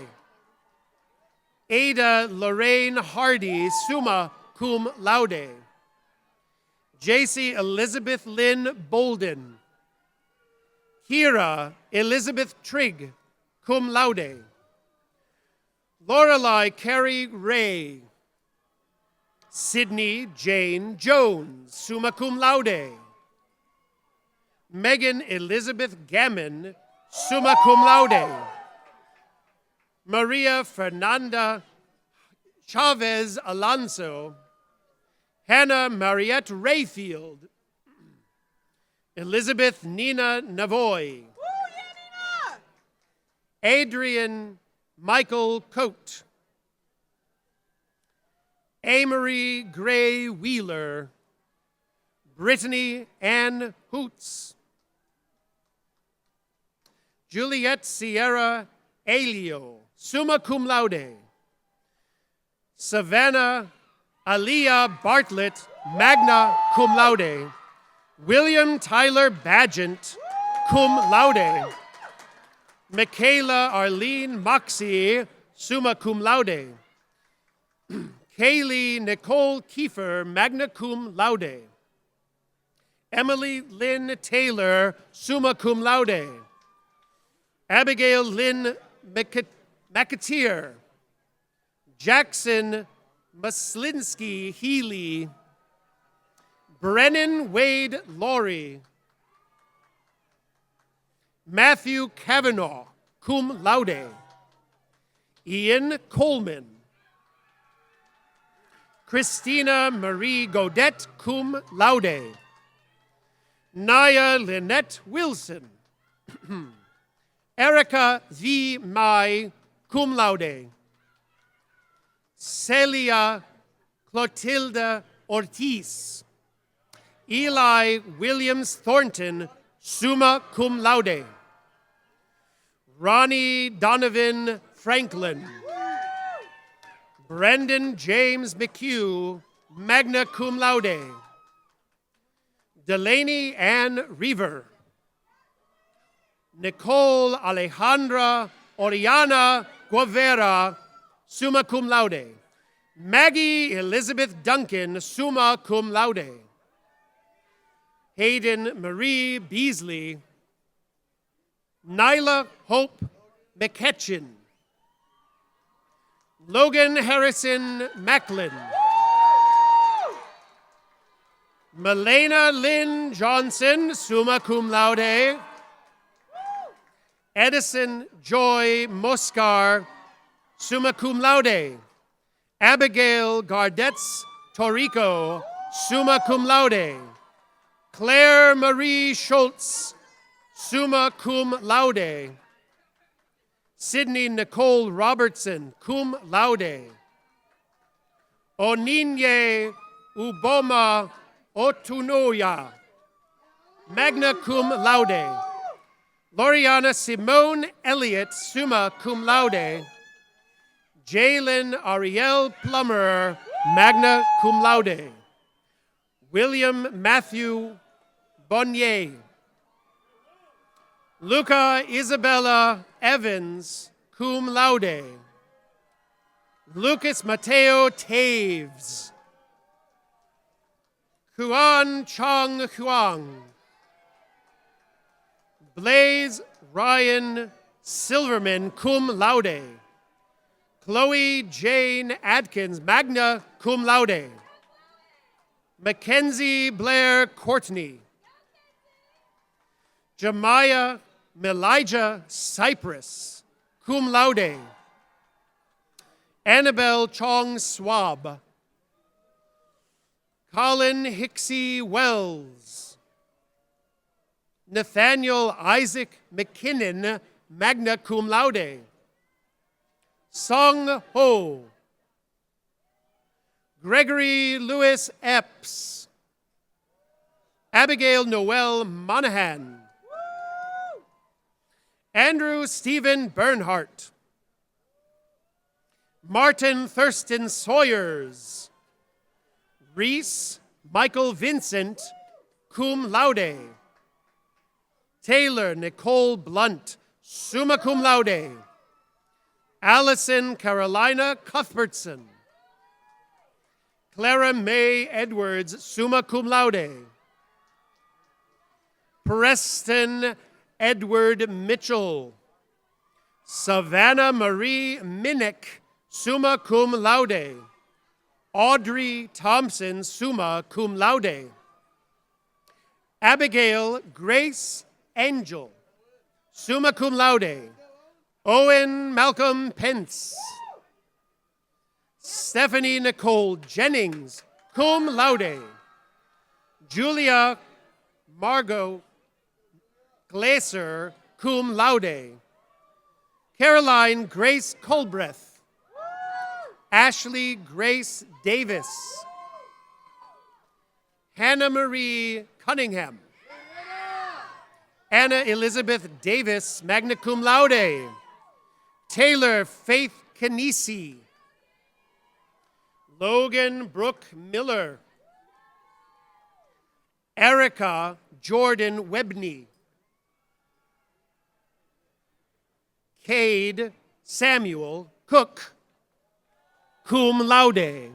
Ada Lorraine Hardy, summa cum laude. JC Elizabeth Lynn Bolden. Kira Elizabeth Trigg, cum laude. Lorelei Carrie Ray. Sydney Jane Jones, summa cum laude. Megan Elizabeth Gammon, summa cum laude. Maria Fernanda Chavez Alonso. Hannah Mariette Rayfield. Elizabeth Nina Navoy. Adrian Michael Coate. Amory Gray Wheeler. Brittany Ann Hoots. Juliette Sierra Alio, summa cum laude. Savannah Aliyah Bartlett, magna cum laude. William Tyler Badgent, cum laude. Michaela Arlene Moxie, summa cum laude. Kaylee Nicole Kiefer, magna cum laude. Emily Lynn Taylor, summa cum laude. Abigail Lynn McAteer. Jackson Maslinsky Healy. Brennan Wade Laurie. Matthew Kavanaugh, cum laude. Ian Coleman. Christina Marie Godet, cum laude. Naya Lynette Wilson. Erica V. Mai, cum laude. Celia Clotilda Ortiz. Eli Williams Thornton, summa cum laude. Ronnie Donovan Franklin. Brendan James McHugh, magna cum laude. Delaney Ann Reaver. Nicole Alejandra Oriana Guevara, summa cum laude. Maggie Elizabeth Duncan, summa cum laude. Hayden Marie Beasley. Nyla Hope McKetchin. Logan Harrison Macklin. Melena Lynn Johnson, summa cum laude. Edison Joy Moscar, summa cum laude. Abigail Gardetz Torrico, summa cum laude. Claire Marie Schultz, summa cum laude. Sydney Nicole Robertson, cum laude. Oninye Uboma Otunoya, magna cum laude. Loriana Simone Elliott, summa cum laude. Jalen Ariel Plummer, magna cum laude. William Matthew Bonnier. Luca Isabella Evans, cum laude. Lucas Mateo Taves. Huan Chong Huang. Blaze Ryan Silverman, cum laude. Chloe Jane Adkins, magna cum laude. Mackenzie Blair Courtney. Jemiah Melijah Cypress, cum laude. Annabelle Chong Swab. Colin Hicksey Wells. Nathaniel Isaac McKinnon, magna cum laude. Song Ho. Gregory Lewis Epps. Abigail Noel Monahan. Andrew Stephen Bernhardt. Martin Thurston Sawyers. Reese Michael Vincent, cum laude. Taylor Nicole Blunt, summa cum laude. Allison Carolina Cuthbertson. Clara May Edwards, summa cum laude. Preston Edward Mitchell. Savannah Marie Minnick, summa cum laude. Audrey Thompson, summa cum laude. Abigail Grace Angel, summa cum laude. Owen Malcolm Pence. Stephanie Nicole Jennings, cum laude. Julia Margot Glaser, cum laude. Caroline Grace Colbreth. Ashley Grace Davis. Hannah Marie Cunningham. Anna Elizabeth Davis, magna cum laude. Taylor Faith Canisi. Logan Brooke Miller. Erica Jordan Webney. Cade Samuel Cook, cum laude.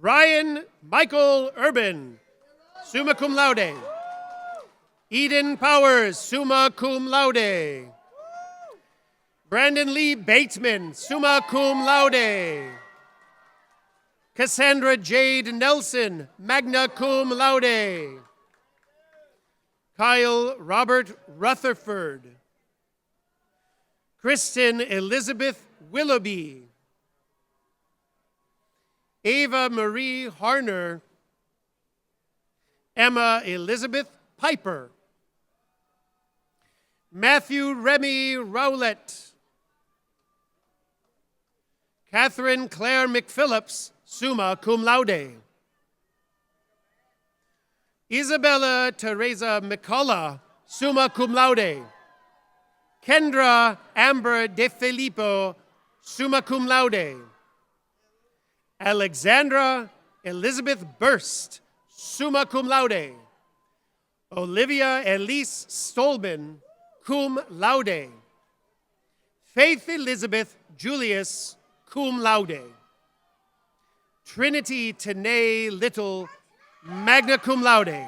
Ryan Michael Urban, summa cum laude. Eden Powers, summa cum laude. Brandon Lee Bateman, summa cum laude. Cassandra Jade Nelson, magna cum laude. Kyle Robert Rutherford. Kristen Elizabeth Willoughby. Ava Marie Harner. Emma Elizabeth Piper. Matthew Remy Rowlett. Catherine Claire McPhillips, summa cum laude. Isabella Teresa McCullough, summa cum laude. Kendra Amber De Filippo, summa cum laude. Alexandra Elizabeth Burst, summa cum laude. Olivia Elise Stolman, cum laude. Faith Elizabeth Julius, cum laude. Trinity Tanae Little, magna cum laude.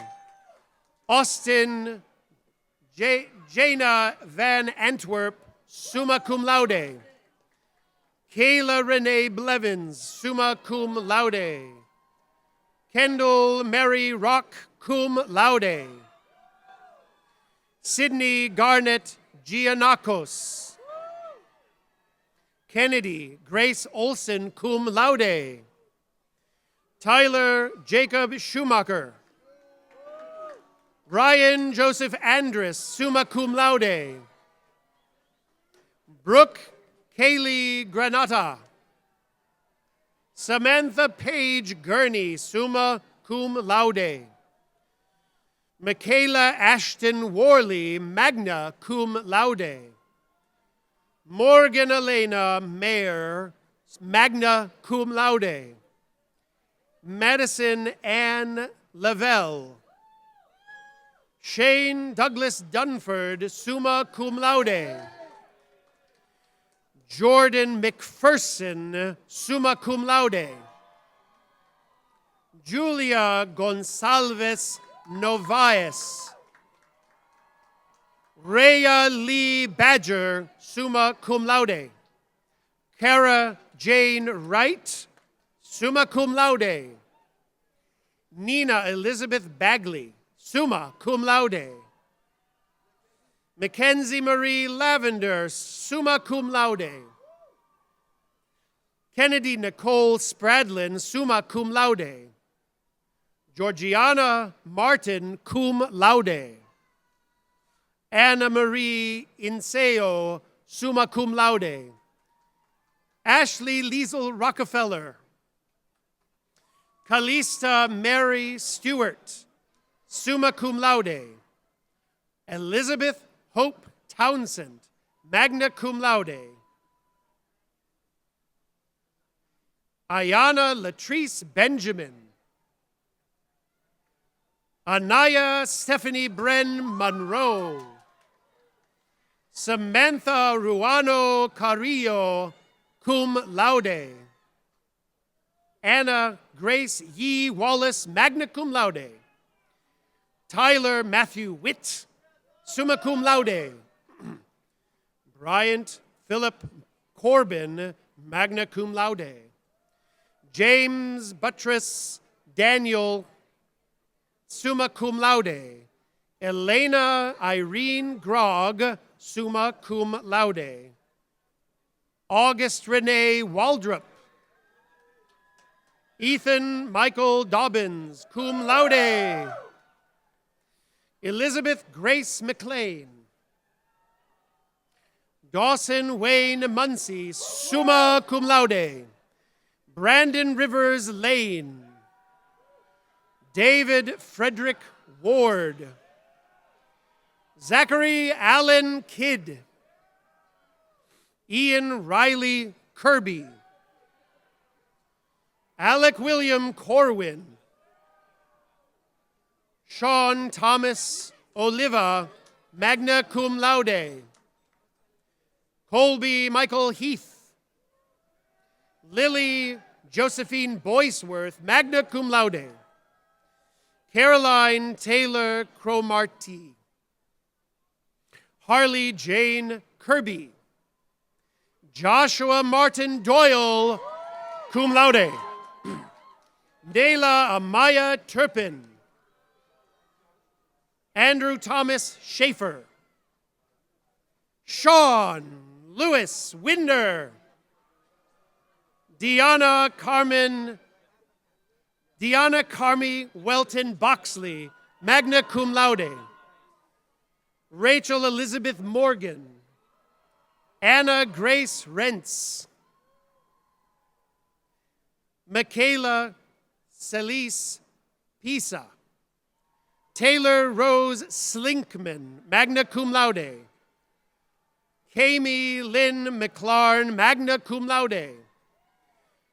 Austin Jana Van Antwerp, summa cum laude. Kayla Renee Blevins, summa cum laude. Kendall Mary Rock, cum laude. Sydney Garnett Giannakos. Kennedy Grace Olson, cum laude. Tyler Jacob Schumacher. Ryan Joseph Andrus, summa cum laude. Brooke Kaylee Granata. Samantha Page Gurney, summa cum laude. Michaela Ashton Worley, magna cum laude. Morgan Elena Mayer, magna cum laude. Madison Ann Lavelle. Shane Douglas Dunford, summa cum laude. Jordan McPherson, summa cum laude. Julia Gonsalves Novaes. Rhea Lee Badger, summa cum laude. Kara Jane Wright, summa cum laude. Nina Elizabeth Bagley, summa cum laude. Mackenzie Marie Lavender, summa cum laude. Kennedy Nicole Spradlin, summa cum laude. Georgiana Martin, cum laude. Anna Marie Inseo, summa cum laude. Ashley Liesel Rockefeller. Calista Mary Stewart, summa cum laude. Elizabeth Hope Townsend, magna cum laude. Ayana Latrice Benjamin. Anaya Stephanie Bren Monroe. Samantha Ruano Carrillo, cum laude. Anna Grace Yee Wallace, magna cum laude. Tyler Matthew Witt, summa cum laude. Bryant Philip Corbin, magna cum laude. James Buttress Daniel, summa cum laude. Elena Irene Grog, summa cum laude. August Renee Waldrop. Ethan Michael Dobbins, cum laude. Elizabeth Grace McLean. Dawson Wayne Muncy, summa cum laude. Brandon Rivers Lane. David Frederick Ward. Zachary Allen Kidd. Ian Riley Kirby. Alec William Corwin. Sean Thomas Oliva, magna cum laude. Colby Michael Heath. Lily Josephine Boyceworth, magna cum laude. Caroline Taylor Cromartie. Harley Jane Kirby. Joshua Martin Doyle, cum laude. Nayla Amaya Turpin. Andrew Thomas Schaefer. Sean Lewis Winder. Deanna Carmi Welton Boxley, magna cum laude. Rachel Elizabeth Morgan. Anna Grace Rentz. Michaela Celise Pisa. Taylor Rose Slinkman, magna cum laude. Kami Lynn McLaren, magna cum laude.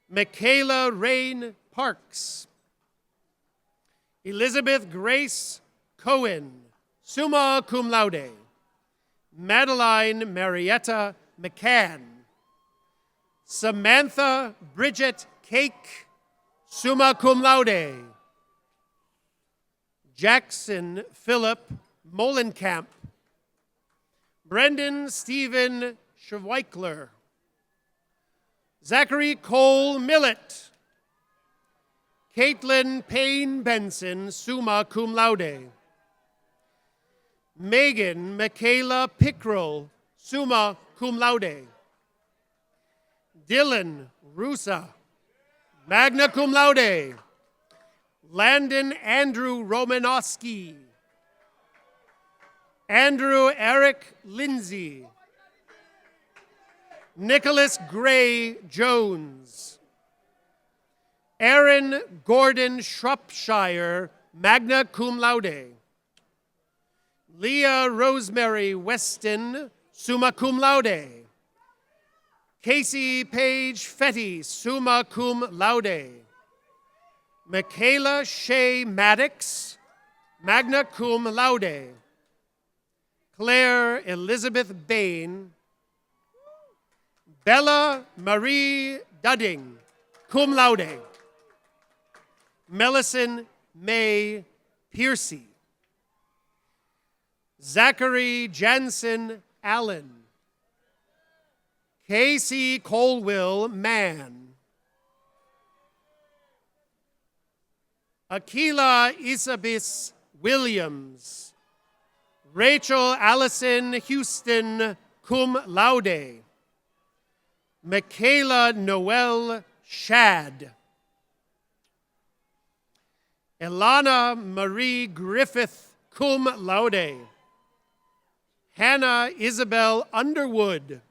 Michaela Rain Parks. Elizabeth Grace Cohen, summa cum laude. Madeline Marietta McCann. Samantha Bridget Cake, summa cum laude. Jackson Philip Molenkamp. Brendan Stephen Schweikler. Zachary Cole Millett. Caitlin Payne Benson, summa cum laude. Megan Michaela Pickrell, summa cum laude. Dylan Rusa, magna cum laude. Landon Andrew Romanowski. Andrew Eric Lindsay. Nicholas Gray Jones. Aaron Gordon Shropshire, magna cum laude. Leah Rosemary Weston, summa cum laude. Casey Page Fetty, summa cum laude. Michaela Shea Maddox, magna cum laude. Claire Elizabeth Bain. Bella Marie Dudding, cum laude. Mellison May Piercy. Zachary Jansen Allen. Casey Colwill Mann. Akila Isabis Williams. Rachel Allison Houston, cum laude. Michaela Noel Shad. Elana Marie Griffith, cum laude. Hannah Isabel Underwood.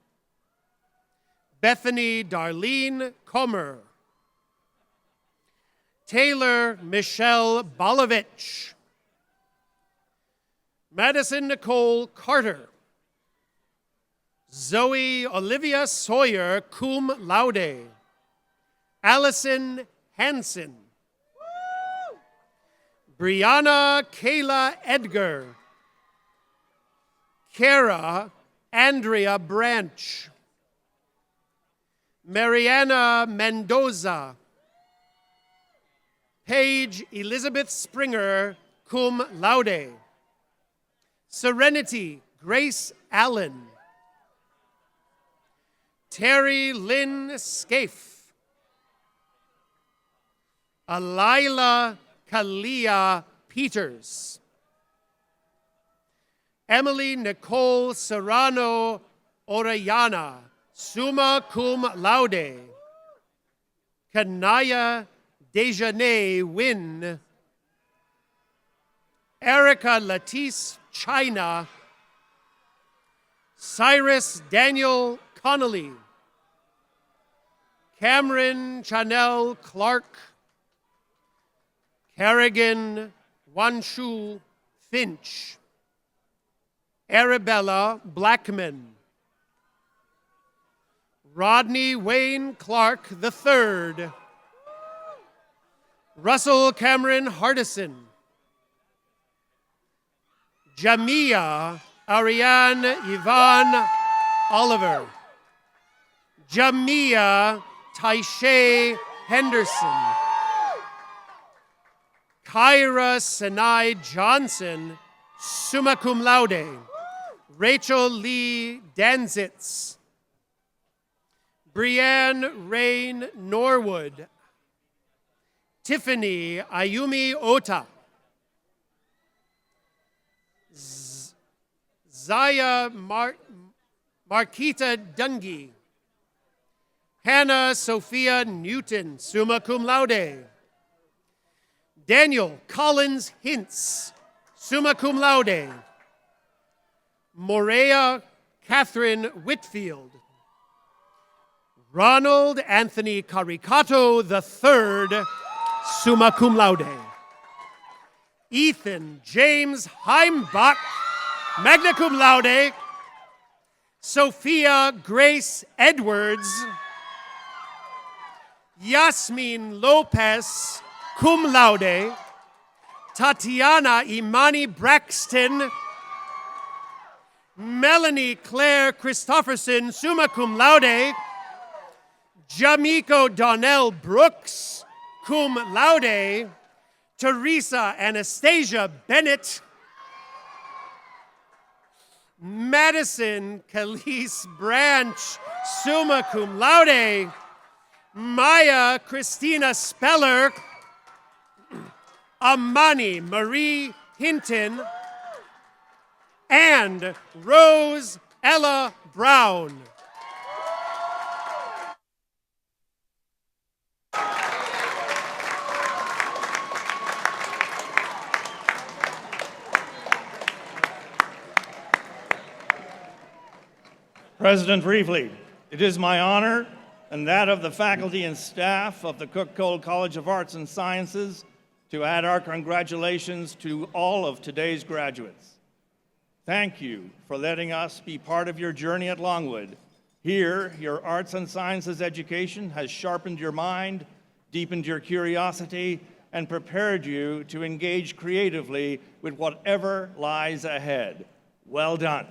Bethany Darlene Comer. Taylor Michelle Bolovich. Madison Nicole Carter. Zoe Olivia Sawyer, cum laude. Allison Hansen. Brianna Kayla Edgar. Kara Andrea Branch. Mariana Mendoza. Paige Elizabeth Springer, cum laude. Serenity Grace Allen. Terry Lynn Scaife. Alila Kalia Peters. Emily Nicole Serrano Orellana, summa cum laude. Kanaya Dejanay Win. Erica Latisse China. Cyrus Daniel Connolly. Cameron Chanel Clark. Kerrigan Wanshu Finch. Arabella Blackman. Rodney Wayne Clark III. Russell Cameron Hardison. Jamia Ariane Yvonne Oliver. Jamia Taishay Henderson. Kyra Sinai Johnson, summa cum laude. Rachel Lee Danzitz. Brianne Rain Norwood. Tiffany Ayumi Ota. Zaya Marquita Dungy. Hannah Sophia Newton, summa cum laude. Daniel Collins Hintz, summa cum laude. Morea Catherine Whitfield. Ronald Anthony Caricato III, summa cum laude. Ethan James Heimbach, magna cum laude. Sophia Grace Edwards. Yasmin Lopez, cum laude. Tatiana Imani Braxton. Melanie Claire Christofferson, summa cum laude. Jamiko Donnell Brooks, cum laude. Teresa Anastasia Bennett. Madison Calise Branch, summa cum laude. Maya Christina Speller. Amani Marie Hinton. And Rose Ella Brown. President Reevely, it is my honor and that of the faculty and staff of the Cook-Cole College of Arts and Sciences to add our congratulations to all of today's graduates. Thank you for letting us be part of your journey at Longwood. Here, your arts and sciences education has sharpened your mind, deepened your curiosity, and prepared you to engage creatively with whatever lies ahead. Well done.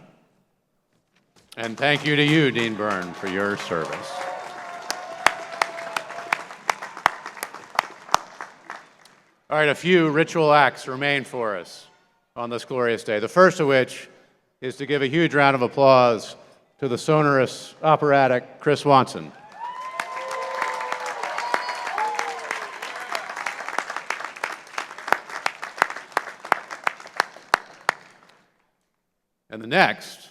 And thank you to you, Dean Byrne, for your service. All right, a few ritual acts remain for us on this glorious day. The first of which is to give a huge round of applause to the sonorous operatic Chris Watson. And the next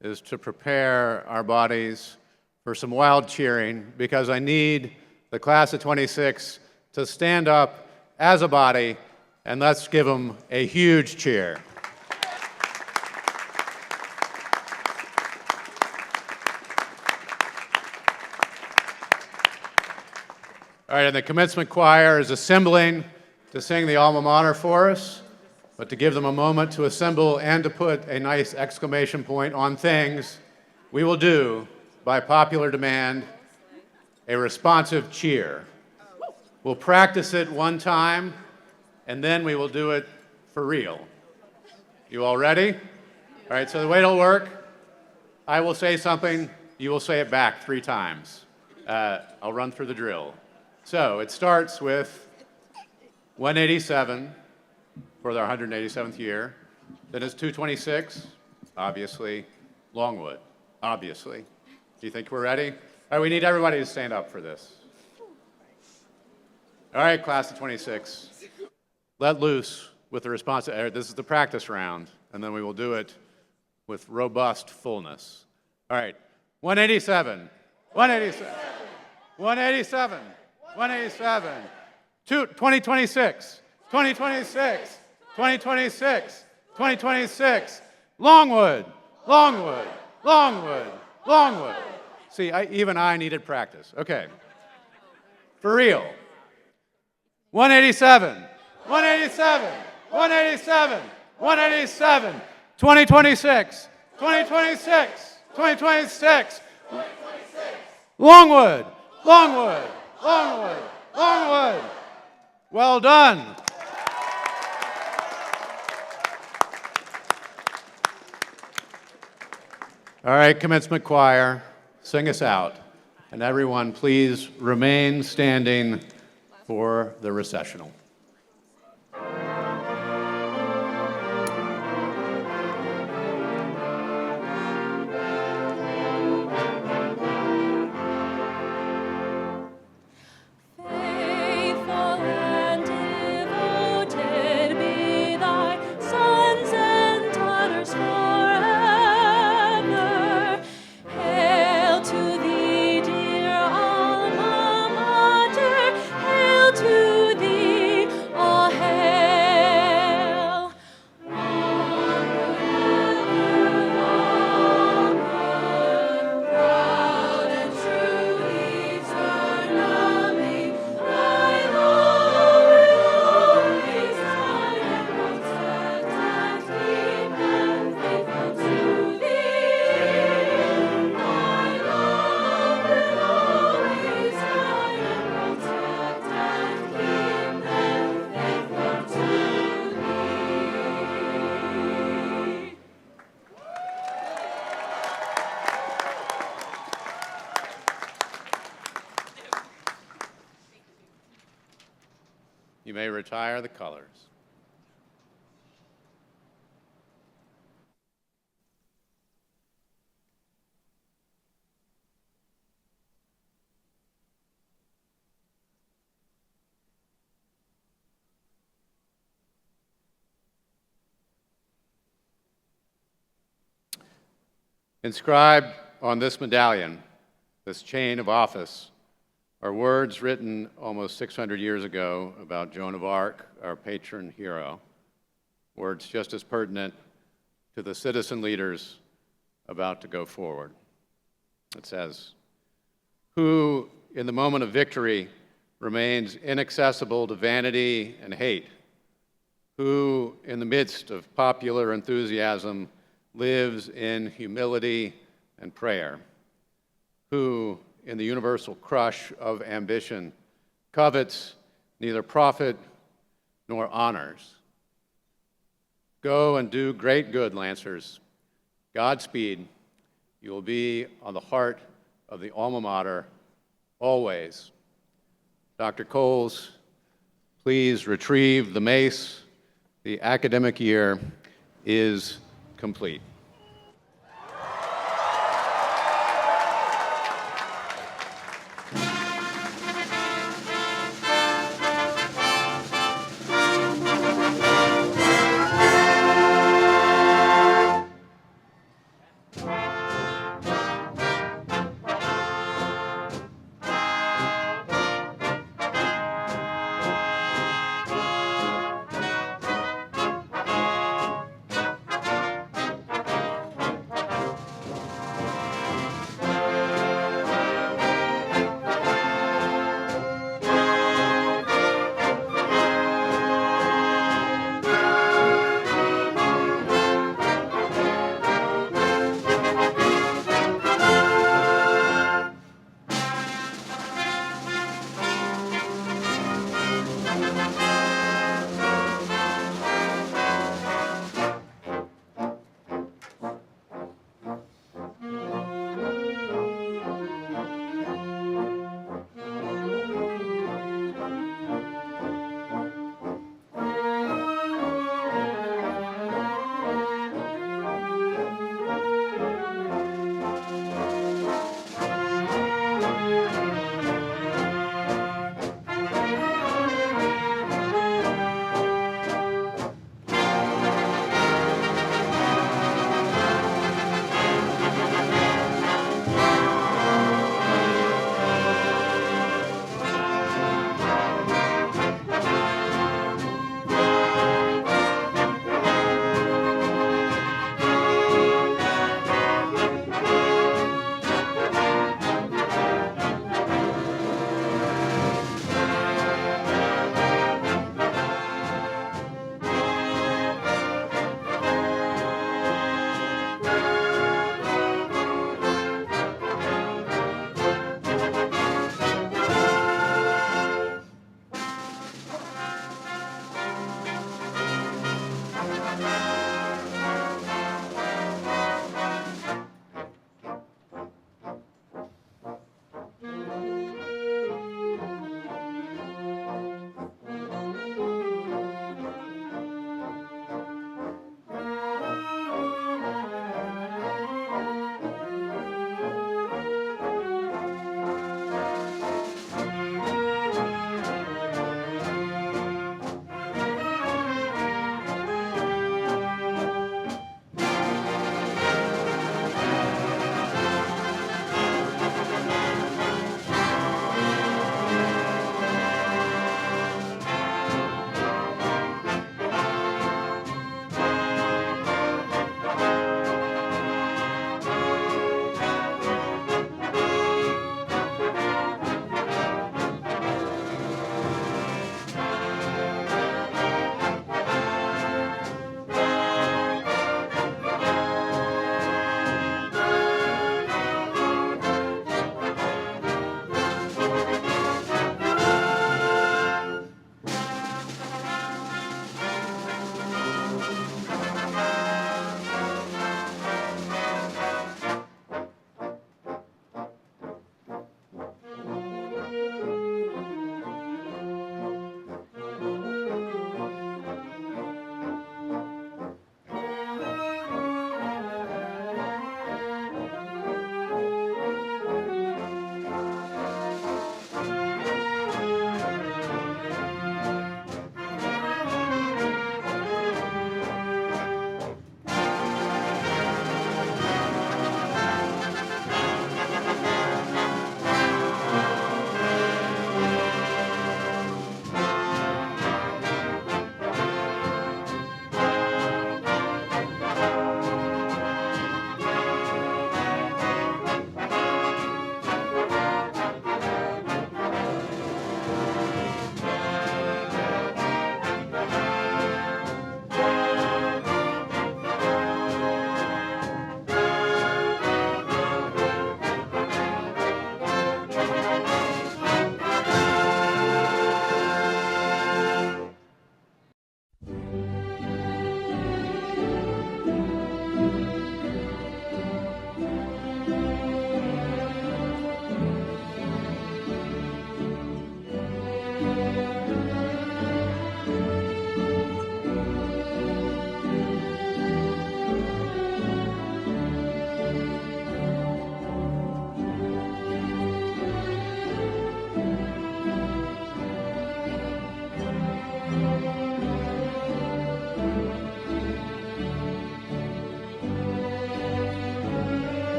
is to prepare our bodies for some wild cheering, because I need the class of 26 to stand up as a body, and let's give them a huge cheer. All right, and the commencement choir is assembling to sing the alma mater for us. But to give them a moment to assemble and to put a nice exclamation point on things, we will do, by popular demand, a responsive cheer. We'll practice it one time, and then we will do it for real. You all ready? All right, so the way it'll work, I will say something, you will say it back 3 times. I'll run through the drill. So it starts with 187. For their 187th year. Then it's 226, obviously. Longwood, obviously. Do you think we're ready? All right, we need everybody to stand up for this. All right, class of 26. Let loose with the response. This is the practice round, and then we will do it with robust fullness. All right, 187, 187, 187, 187, 2026, 2026. 2026, 2026, Longwood, Longwood, Longwood, Longwood. See, even I needed practice. Okay. For real. 187, 187, 187, 187, 2026, 2026, 2026, Longwood, Longwood, Longwood, Longwood. Well done. All right, commencement choir, sing us out. And everyone, please remain standing for the recessional. Faithful and devoted be thy sons and daughters forever. Hail to thee, dear alma mater. Hail to thee, all hail. Onward, proud and true, eternally, thy love will always guide and protect and keep them faithful to thee. Thy love will always guide and protect and keep them faithful to thee. You may retire the colors. Inscribed on this medallion, this chain of office, are words written almost 600 years ago about Joan of Arc, our patron hero. Words just as pertinent to the citizen leaders about to go forward. It says, "Who in the moment of victory remains inaccessible to vanity and hate, who in the midst of popular enthusiasm lives in humility and prayer, who in the universal crush of ambition covets neither profit nor honors. Go and do great good, Lancers. Godspeed. You will be on the heart of the alma mater always." Dr. Coles, please retrieve the mace. The academic year is complete.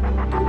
Thank you.